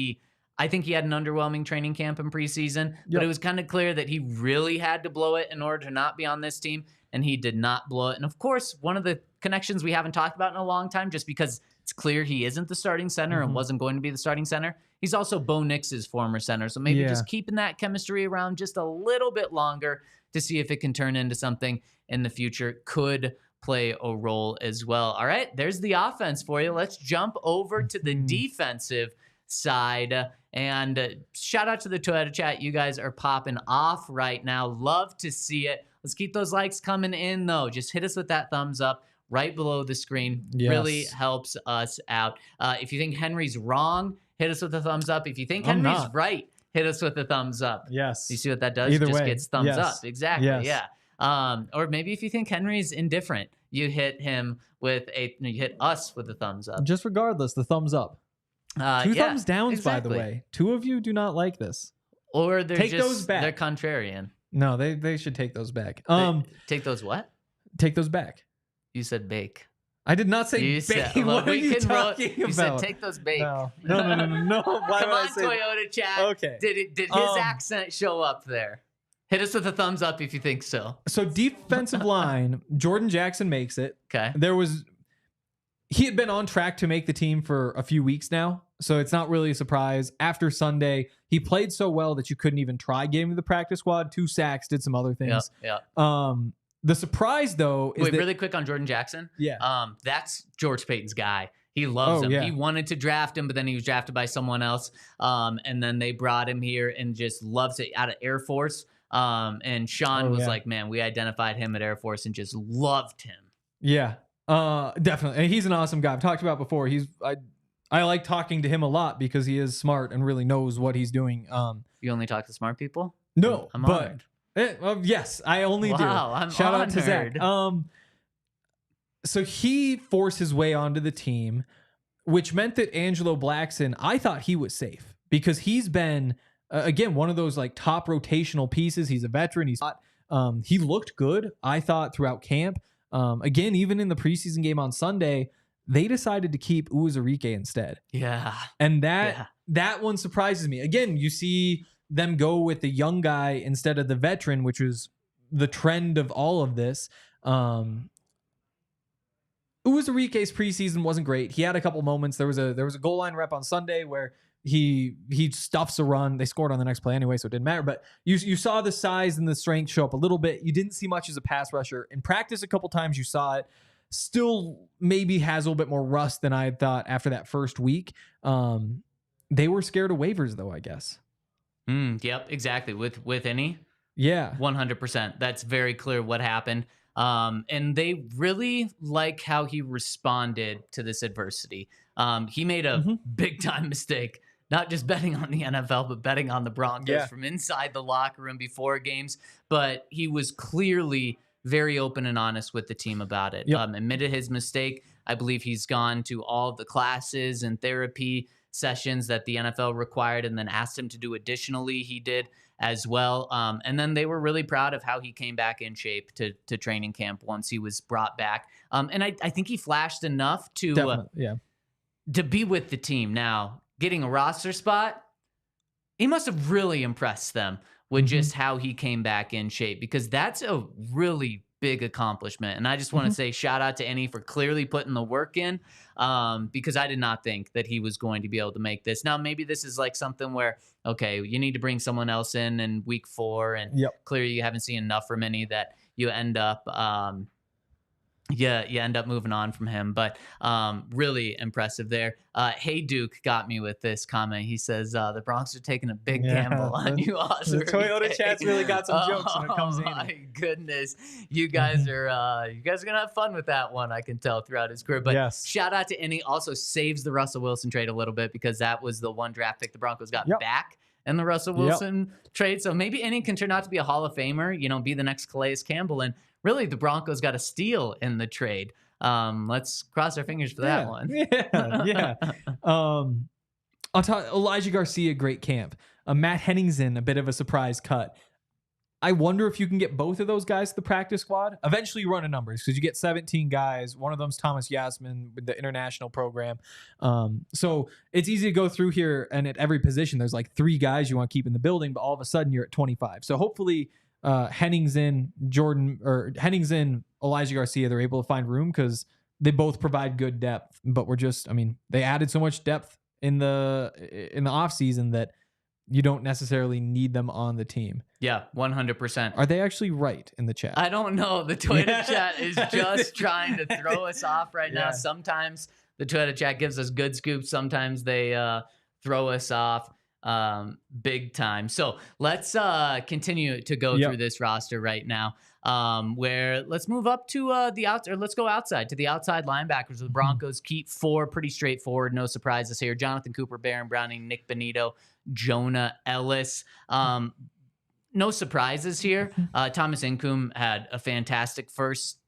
I think he had an underwhelming training camp in preseason, but it was kind of clear that he really had to blow it in order to not be on this team, and he did not blow it. And of course, one of the connections we haven't talked about in a long time, just because it's clear he isn't the starting center and wasn't going to be the starting center, he's also Bo Nix's former center. So maybe just keeping that chemistry around just a little bit longer to see if it can turn into something in the future could play a role as well. All right, there's the offense for you. Let's jump over to the defensive side. And shout out to the Toyota chat. You guys are popping off right now. Love to see it. Let's keep those likes coming in, though. Just hit us with that thumbs up right below the screen. Yes. Really helps us out. If you think Henry's wrong, hit us with a thumbs up. If you think I'm Henry's not. right, hit us with a thumbs up. Yes. You see what that does? Either It just way. gets thumbs Yes. up. Exactly. Yes. Yeah. Or maybe if you think Henry's indifferent, you hit us with a thumbs up. Just regardless, the thumbs up. Two thumbs downs, exactly. by the way. Two of you do not like this. Or they're Take just those back. they're contrarian. No, they should take those back. Take those what? Take those back. You said bake. I did not say You bake. said, What are you talking about? You said take those bake. No. Why Come would I on, say Toyota chat. Okay. Did his accent show up there? Hit us with a thumbs up if you think so. So defensive line, Jordan Jackson makes it. Okay. He had been on track to make the team for a few weeks now, so it's not really a surprise. After Sunday, he played so well that you couldn't even try getting him to the practice squad. 2 sacks, did some other things. Yeah. The surprise, though, is that, really quick on Jordan Jackson. Yeah. That's George Payton's guy. He loves him. Yeah. He wanted to draft him, but then he was drafted by someone else. And then they brought him here and just loves it out of Air Force. And Sean was like, man, we identified him at Air Force and just loved him. Yeah. Definitely. And he's an awesome guy. I've talked about before. I like talking to him a lot because he is smart and really knows what he's doing. You only talk to smart people? No, I'm but honored. Yes, I only do. I'm Shout honored. out to Zach. So he forced his way onto the team, which meant that Angelo Blackson, I thought he was safe because he's been again one of those like top rotational pieces. He's a veteran. He looked good, I thought, throughout camp. Again, even in the preseason game on Sunday, they decided to keep Uwazurike instead. Yeah. And that one surprises me. Again, you see them go with the young guy instead of the veteran, which was the trend of all of this. Uwazurike's preseason wasn't great. He had a couple moments. There was a goal line rep on Sunday where he stuffs a run. They scored on the next play anyway, so it didn't matter. But you saw the size and the strength show up a little bit. You didn't see much as a pass rusher. In practice, a couple times you saw it. Still maybe has a little bit more rust than I had thought after that first week. They were scared of waivers, though, I guess. Yep, exactly. With any? Yeah. 100%. That's very clear what happened. And they really like how he responded to this adversity. He made a big time mistake, not just betting on the NFL, but betting on the Broncos from inside the locker room before games. But he was clearly very open and honest with the team about it. Admitted his mistake. I believe he's gone to all the classes and therapy sessions that the NFL required and then asked him to do additionally. He did as well. And then they were really proud of how he came back in shape to training camp once he was brought back. And I think he flashed enough to be with the team. Now, getting a roster spot, he must have really impressed them with just how he came back in shape, because that's a really big accomplishment. And I just want to say shout out to Any for clearly putting the work in, because I did not think that he was going to be able to make this. Now, maybe this is like something where, okay, you need to bring someone else in week 4, and clearly you haven't seen enough from Any that you end up you end up moving on from him. But really impressive there. Hey Duke got me with this comment. He says the Broncos are taking a big gamble on you, Oscar. The Toyota chat's really got some jokes when it comes in. Oh my goodness, you guys are gonna have fun with that one. I can tell throughout his career. But shout out to Any. Also saves the Russell Wilson trade a little bit, because that was the one draft pick the Broncos got back in the Russell Wilson trade. So maybe Any can turn out to be a Hall of Famer. Be the next Calais Campbell. And really, the Broncos got a steal in the trade. Let's cross our fingers for that one. I'll talk Elijah Garcia, great camp. Matt Henningsen, a bit of a surprise cut. I wonder if you can get both of those guys to the practice squad. Eventually you run in numbers, because you get 17 guys. One of them's Thomas Yasmin with the international program. So it's easy to go through here, and at every position there's like 3 guys you want to keep in the building, but all of a sudden you're at 25. So hopefully Henningsen, Elijah Garcia, they're able to find room, because they both provide good depth. But they added so much depth in the offseason that you don't necessarily need them on the team. Yeah, 100%. Are they actually right in the chat? I don't know. The Twitter chat is just trying to throw us off right now. Sometimes the Twitter chat gives us good scoops. Sometimes they throw us off. Big time. So let's continue to go through this roster right now. Where let's move up to let's go outside to the outside linebackers. The Broncos keep 4 pretty straightforward. No surprises here. Jonathan Cooper, Baron Browning, Nick Benito, Jonah Ellis. No surprises here. Thomas Incoom had a fantastic first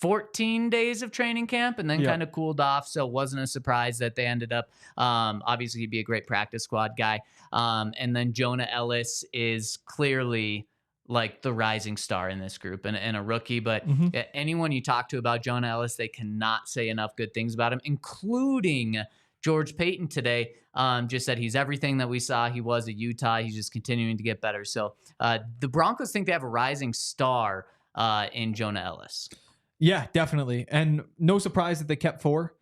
14 days of training camp and then kind of cooled off. So it wasn't a surprise that they ended up, obviously he'd be a great practice squad guy. And then Jonah Ellis is clearly like the rising star in this group and a rookie. But anyone you talk to about Jonah Ellis, they cannot say enough good things about him, including George Paton today. Just said he's everything that we saw he was at Utah. He's just continuing to get better. So the Broncos think they have a rising star in Jonah Ellis. Yeah, definitely. And no surprise that they kept 4.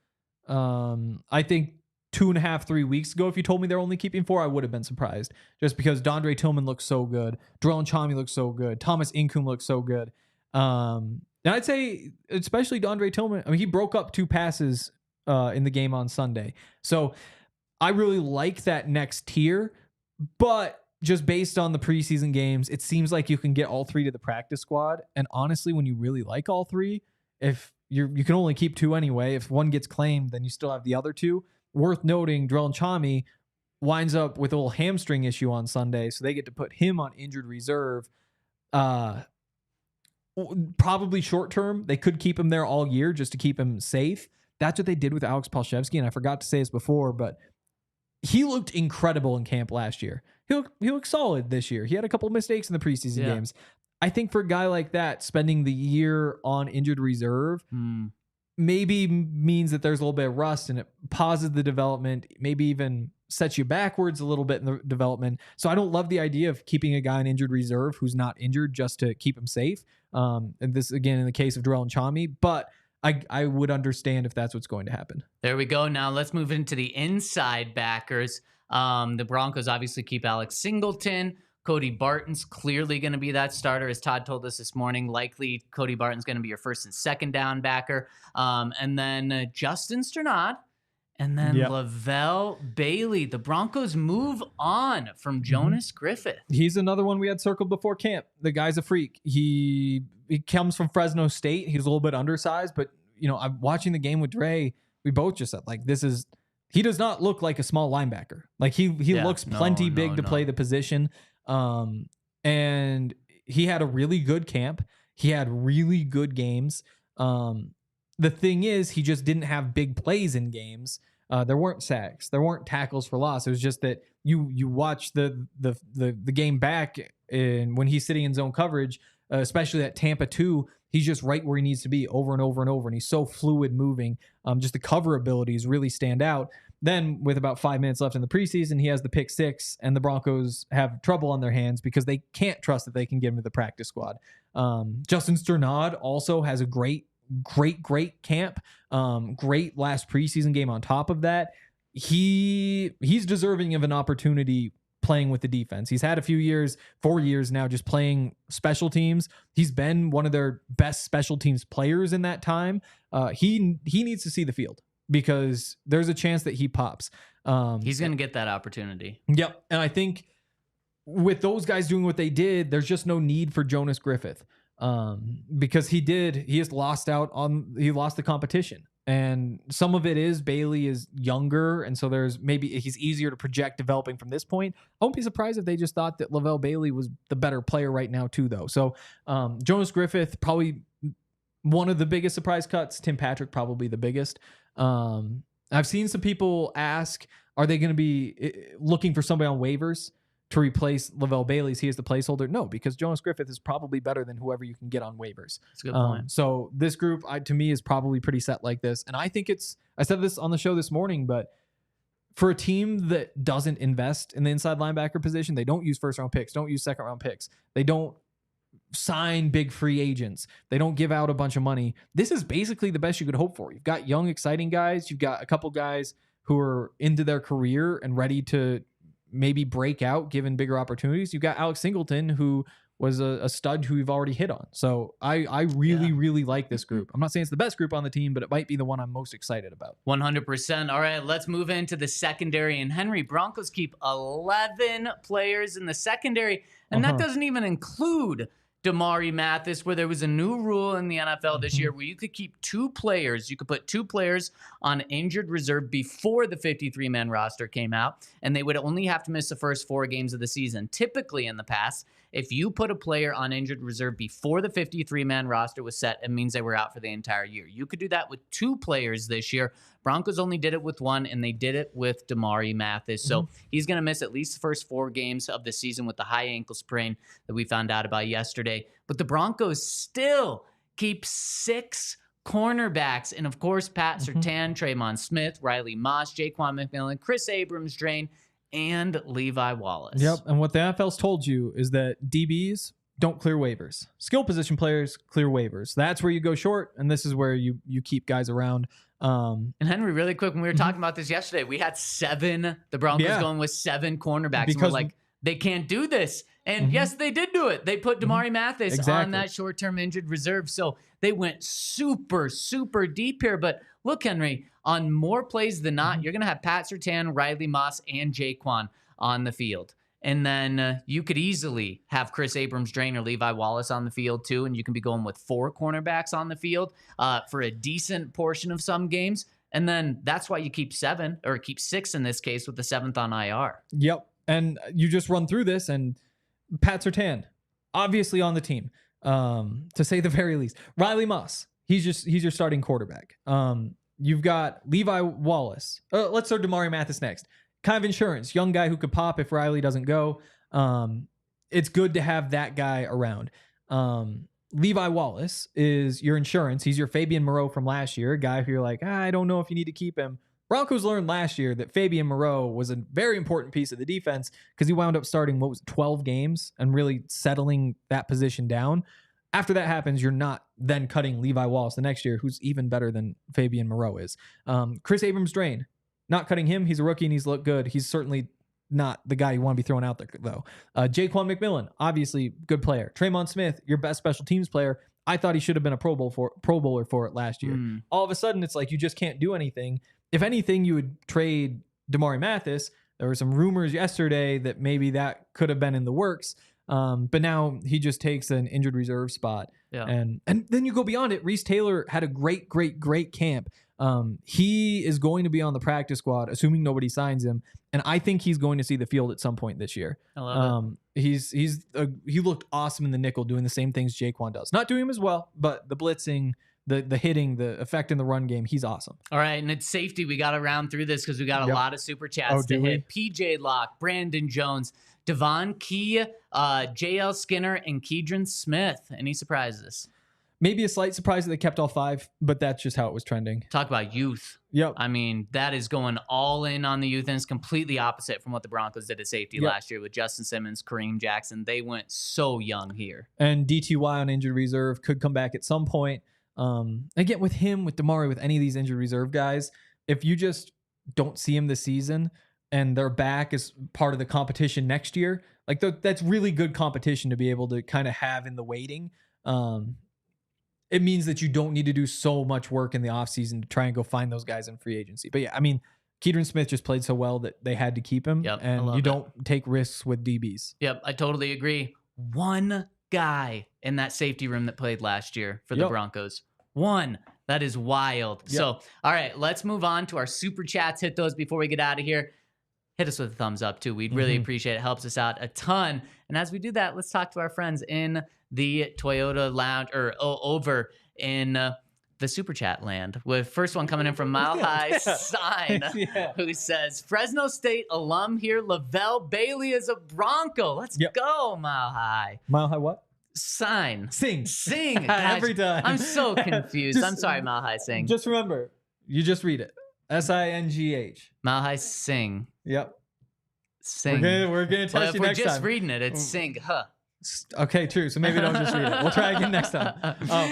I think 2.5, 3 weeks ago, if you told me they're only keeping 4, I would have been surprised. Just because Dondre Tillman looks so good. Darrell Chami looks so good. Thomas Incoom looks so good. And I'd say, especially Dondre Tillman, I mean, he broke up 2 passes in the game on Sunday. So I really like that next tier. But just based on the preseason games, it seems like you can get all 3 to the practice squad. And honestly, when you really like all 3, if you can only keep 2 anyway, if one gets claimed, then you still have the other 2. Worth noting, Darrell Chami winds up with a little hamstring issue on Sunday, so they get to put him on injured reserve. Probably short term, they could keep him there all year just to keep him safe. That's what they did with Alex Palshevsky, and I forgot to say this before, but he looked incredible in camp last year. He looked solid this year. He had a couple of mistakes in the preseason games. I think for a guy like that, spending the year on injured reserve maybe means that there's a little bit of rust and it pauses the development, maybe even sets you backwards a little bit in the development. So I don't love the idea of keeping a guy on injured reserve who's not injured just to keep him safe. And this, again, in the case of Darrell and Chami, but I would understand if that's what's going to happen. There we go. Now let's move into the inside backers. The Broncos obviously keep Alex Singleton. Cody Barton's clearly going to be that starter, as Todd told us this morning. Likely Cody Barton's going to be your first and second down backer. And then Justin Strnad. And then Lavelle Bailey. The Broncos move on from Jonas Griffith. He's another one we had circled before camp. The guy's a freak. He comes from Fresno State. He's a little bit undersized, but I'm watching the game with Dre. We both just said, like, he does not look like a small linebacker. Like he looks plenty big to play the position. And he had a really good camp. He had really good games. The thing is, he just didn't have big plays in games. There weren't sacks. There weren't tackles for loss. It was just that you watch the game back, and when he's sitting in zone coverage, especially at Tampa 2, he's just right where he needs to be over and over and over. And he's so fluid moving. Just the cover abilities really stand out. Then with about 5 minutes left in the preseason, he has the pick 6, and the Broncos have trouble on their hands because they can't trust that they can get him to the practice squad. Justin Strnad also has a great camp. Great last preseason game on top of that. He's deserving of an opportunity playing with the defense. He's had a few years, 4 years now, just playing special teams. He's been one of their best special teams players in that time. He needs to see the field because there's a chance that he pops. He's going to get that opportunity. Yep. And I think with those guys doing what they did, there's just no need for Jonas Griffith. Because he lost the competition, and some of it is Bailey is younger, and so he's easier to project developing from this point. I won't be surprised if they just thought that Lavelle Bailey was the better player right now too, though. So Jonas Griffith, probably one of the biggest surprise cuts. Tim Patrick, probably the biggest. I've seen some people ask, are they going to be looking for somebody on waivers to replace Lavelle Bailey? He is the placeholder? No, because Jonas Griffith is probably better than whoever you can get on waivers. That's a good point. So this group, to me, is probably pretty set like this. And I think I said this on the show this morning, but for a team that doesn't invest in the inside linebacker position, they don't use first-round picks, don't use second-round picks, they don't sign big free agents, they don't give out a bunch of money, this is basically the best you could hope for. You've got young, exciting guys. You've got a couple guys who are into their career and ready to maybe break out given bigger opportunities. You've got Alex Singleton, who was a stud who we've already hit on. So I really like this group. I'm not saying it's the best group on the team, but it might be the one I'm most excited about. 100%. All right, let's move into the secondary. And Henry, Broncos keep 11 players in the secondary, and that doesn't even include Damari Mathis, where there was a new rule in the NFL this year where you could keep 2 players. You could put 2 players on injured reserve before the 53-man roster came out, and they would only have to miss the first 4 games of the season. Typically in the past, if you put a player on injured reserve before the 53-man roster was set, it means they were out for the entire year. You could do that with 2 players this year. Broncos only did it with 1, and they did it with Damari Mathis. So he's going to miss at least the first 4 games of the season with the high ankle sprain that we found out about yesterday. But the Broncos still keep 6 cornerbacks. And, of course, Pat Surtain, Tremon Smith, Riley Moss, Jaquan McMillan, Chris Abrams-Drain, and Levi Wallace. Yep, and what the NFL's told you is that DBs don't clear waivers. Skill position players clear waivers. That's where you go short, and this is where you keep guys around. And Henry, really quick, when we were talking about this yesterday, we had 7, the Broncos going with 7 cornerbacks. Because and we're like, they can't do this. And yes, they did do it. They put Damari Mathis on that short-term injured reserve. So they went super, super deep here. But look, Henry, on more plays than not, you're going to have Pat Surtain, Riley Moss, and Jaquan on the field. And then you could easily have Chris Abrams-Drain or Levi Wallace on the field too, and you can be going with 4 cornerbacks on the field for a decent portion of some games. And then that's why you keep 7, or keep 6 in this case, with the 7th on IR. Yep, and you just run through this, and Pat Surtain, obviously on the team, to say the very least. Riley Moss, he's your starting quarterback. You've got Levi Wallace. Let's start Damari Mathis next. Kind of insurance, young guy who could pop if Riley doesn't go. It's good to have that guy around. Levi Wallace is your insurance. He's your Fabian Moreau from last year, a guy who you're like, I don't know if you need to keep him. Broncos learned last year that Fabian Moreau was a very important piece of the defense because he wound up starting, 12 games and really settling that position down. After that happens, you're not then cutting Levi Wallace the next year, who's even better than Fabian Moreau is. Chris Abrams-Drain, not cutting him. He's a rookie and he's looked good. He's certainly not the guy you want to be throwing out there, though. Jaquan McMillan, obviously good player. Tremon Smith, your best special teams player. I thought he should have been a Pro Bowler for it last year. All of a sudden, it's like you just can't do anything. If anything, you would trade Damari Mathis. There were some rumors yesterday that maybe that could have been in the works. But now he just takes an injured reserve spot. Yeah. And then you go beyond it. Reese Taylor had a great camp. He is going to be on the practice squad, assuming nobody signs him. And I think he's going to see the field at some point this year. I love it. He looked awesome in the nickel, doing the same things Jaquan does. Not doing him as well, but the blitzing, the hitting, the effect in the run game, he's awesome. All right, and it's safety. We got to round through this because we got a lot of super chats to hit. PJ Locke, Brandon Jones, Devon Key, JL Skinner, and Keedron Smith. Any surprises? Maybe a slight surprise that they kept all 5, but that's just how it was trending. Talk about youth. Yep. I mean, that is going all in on the youth, and it's completely opposite from what the Broncos did at safety last year with Justin Simmons, Kareem Jackson. They went so young here. And DTY on injured reserve could come back at some point. Again, with him, with Damari, with any of these injured reserve guys, if you just don't see him this season and they're back as part of the competition next year, like that's really good competition to be able to kind of have in the waiting. It means that you don't need to do so much work in the offseason to try and go find those guys in free agency. But yeah, I mean, Keedron Smith just played so well that they had to keep him. Yep, and you don't take risks with DBs. Yep, I totally agree. One guy in that safety room that played last year for the Broncos. One. That is wild. Yep. So, all right, let's move on to our super chats. Hit those before we get out of here. Hit us with a thumbs up, too. We'd really appreciate it. It helps us out a ton. And as we do that, let's talk to our friends in the Toyota Lounge, or over in the Super Chat land. With first one coming in from Mile High Sign, who says, Fresno State alum here, Lavelle Bailey is a Bronco. Let's go, Mile High. Mile High what? Sign. Sing. Every time. I'm so confused. I'm sorry, Mile High Sing. Just remember, you just read it. Singh. Mile High Sing. Yep. Sing. We're gonna test you next time. If we're just reading it, it's sing. Huh. Okay, true. So maybe don't just read it. We'll try again next time.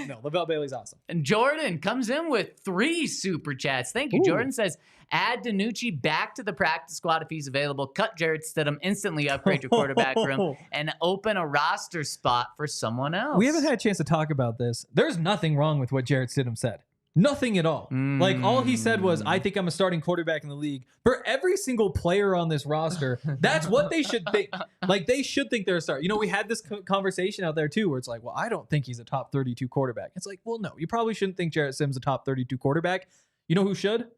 No, Lavelle Bailey's awesome. And Jordan comes in with 3 super chats. Thank you. Ooh. Jordan says, add Danucci back to the practice squad if he's available. Cut Jarrett Stidham, instantly upgrade your quarterback room, and open a roster spot for someone else. We haven't had a chance to talk about this. There's nothing wrong with what Jarrett Stidham said. Nothing at all. Like, all he said was, I think I'm a starting quarterback in the league. For every single player on this roster, that's what they should think. Like, they should think they're a starter. You know, we had this conversation out there, too, where it's like, well, I don't think he's a top 32 quarterback. It's like, well, no, you probably shouldn't think Jarrett Stidham's a top 32 quarterback. You know who should?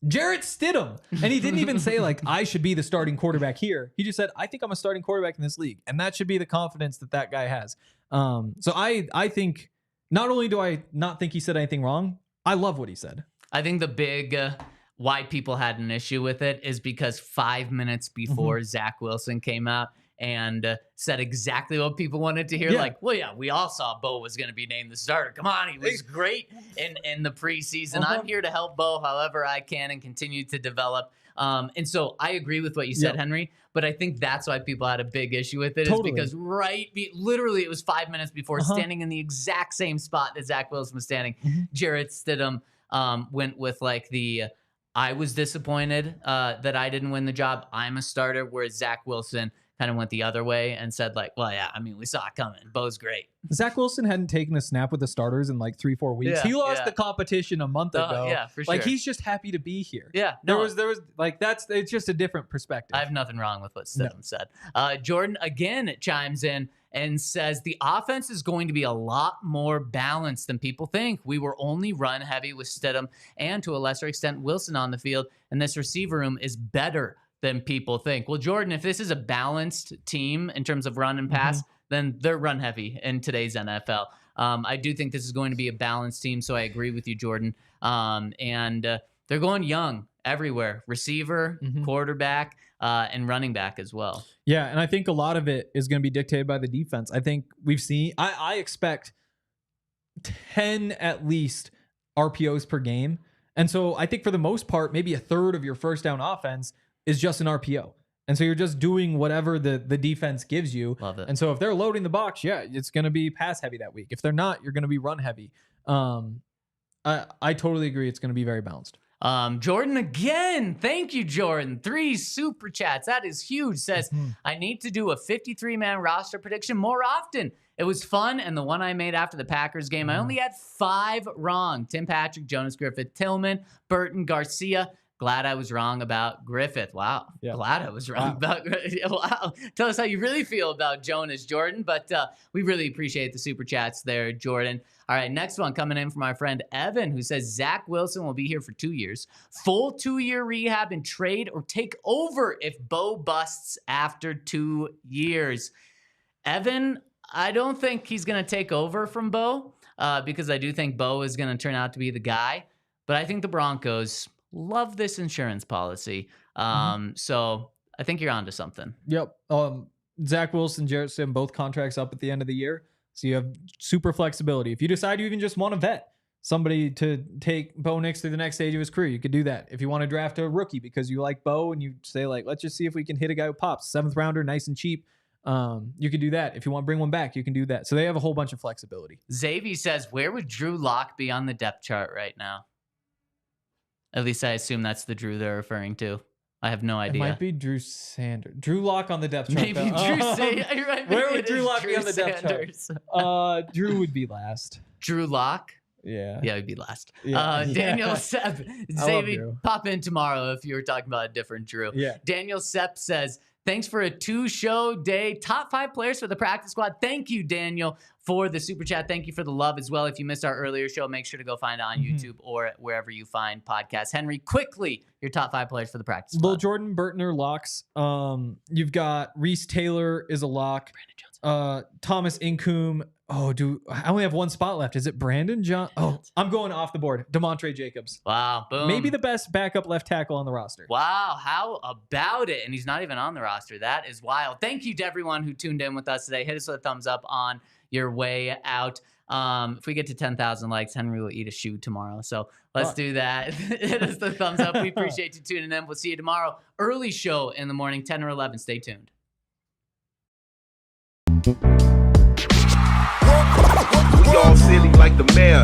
Jarrett Stidham. And he didn't even say, like, I should be the starting quarterback here. He just said, I think I'm a starting quarterback in this league. And that should be the confidence that that guy has. So I think, not only do I not think he said anything wrong, I love what he said. I think the big why people had an issue with it is because 5 minutes before Zach Wilson came out and said exactly what people wanted to hear. Yeah. Like, well, yeah, we all saw Bo was going to be named the starter. Come on, he was great in the preseason. I'm here to help Bo however I can and continue to develop. And so I agree with what you said, Henry, but I think that's why people had a big issue with it is because literally it was 5 minutes before standing in the exact same spot that Zach Wilson was standing. Jarrett Stidham went with like I was disappointed that I didn't win the job. I'm a starter, whereas Zach Wilson kind of went the other way and said like, well, yeah, I mean, we saw it coming. Bo's great. Zach Wilson hadn't taken a snap with the starters in like 3-4 weeks. He lost the competition a month ago. Yeah, for sure. Like, he's just happy to be here. Yeah. There was like, it's just a different perspective. I have nothing wrong with what Stidham said. Jordan again chimes in and says the offense is going to be a lot more balanced than people think. We were only run heavy with Stidham and to a lesser extent Wilson on the field, and this receiver room is better than people think. Well, Jordan, if this is a balanced team in terms of run and pass, then they're run heavy in today's NFL. I do think this is going to be a balanced team, so I agree with you, Jordan. And they're going young everywhere, receiver, quarterback, and running back as well. Yeah, and I think a lot of it is going to be dictated by the defense. I think we've seen, I expect 10 at least RPOs per game. And so I think for the most part, maybe a third of your first down offense is just an RPO. And so you're just doing whatever the defense gives you. Love it. And so if they're loading the box, yeah, it's going to be pass heavy that week. If they're not, you're going to be run heavy. I totally agree. It's going to be very balanced. Jordan again. Thank you, Jordan. 3 super chats. That is huge. Says, I need to do a 53-man roster prediction more often. It was fun, and the one I made after the Packers game, I only had 5 wrong. Tim Patrick, Jonas Griffith, Tillman, Burton, Garcia. Glad I was wrong about Griffith. Wow. Yeah. Glad I was wrong about Griffith. Wow. Tell us how you really feel about Jonas, Jordan. But we really appreciate the super chats there, Jordan. All right, next one coming in from our friend Evan, who says Zach Wilson will be here for 2 years. Full 2-year rehab and trade or take over if Bo busts after 2 years. Evan, I don't think he's going to take over from Bo because I do think Bo is going to turn out to be the guy. But I think the Broncos love this insurance policy. So I think you're onto something. Yep. Zach Wilson, Jarrett Stidham, both contracts up at the end of the year. So you have super flexibility. If you decide you even just want to vet somebody to take Bo Nix through the next stage of his career, you could do that. If you want to draft a rookie because you like Bo and you say like, let's just see if we can hit a guy who pops, 7th rounder, nice and cheap. You can do that. If you want to bring one back, you can do that. So they have a whole bunch of flexibility. Xavier says, where would Drew Lock be on the depth chart right now? At least I assume that's the Drew they're referring to. I have no idea. It might be Drew Sanders. Drew Lock on the depth chart. Maybe Drew Sanders. Right, where would Drew Lock be on the depth chart? Drew would be last. Drew Lock? Yeah. Yeah, he'd be last. Yeah. Daniel Sepp. Xavier, pop in tomorrow if you were talking about a different Drew. Yeah. Daniel Sepp says, thanks for a 2-show day. Top 5 players for the practice squad. Thank you, Daniel, for the super chat. Thank you for the love as well. If you missed our earlier show, make sure to go find it on YouTube or wherever you find podcasts. Henry, quickly, your top 5 players for the practice squad. Well, Jordan Burtner locks. You've got Reese Taylor is a lock. Brandon Johnson. Thomas Incoom. Oh, I only have 1 spot left. Is it Brandon John? Oh, I'm going off the board. DeMontre Jacobs. Wow, boom. Maybe the best backup left tackle on the roster. Wow, how about it? And he's not even on the roster. That is wild. Thank you to everyone who tuned in with us today. Hit us with a thumbs up on your way out. If we get to 10,000 likes, Henry will eat a shoe tomorrow. So let's do that. Hit us the thumbs up. We appreciate you tuning in. We'll see you tomorrow. Early show in the morning, 10 or 11. Stay tuned. We all silly like the mayor.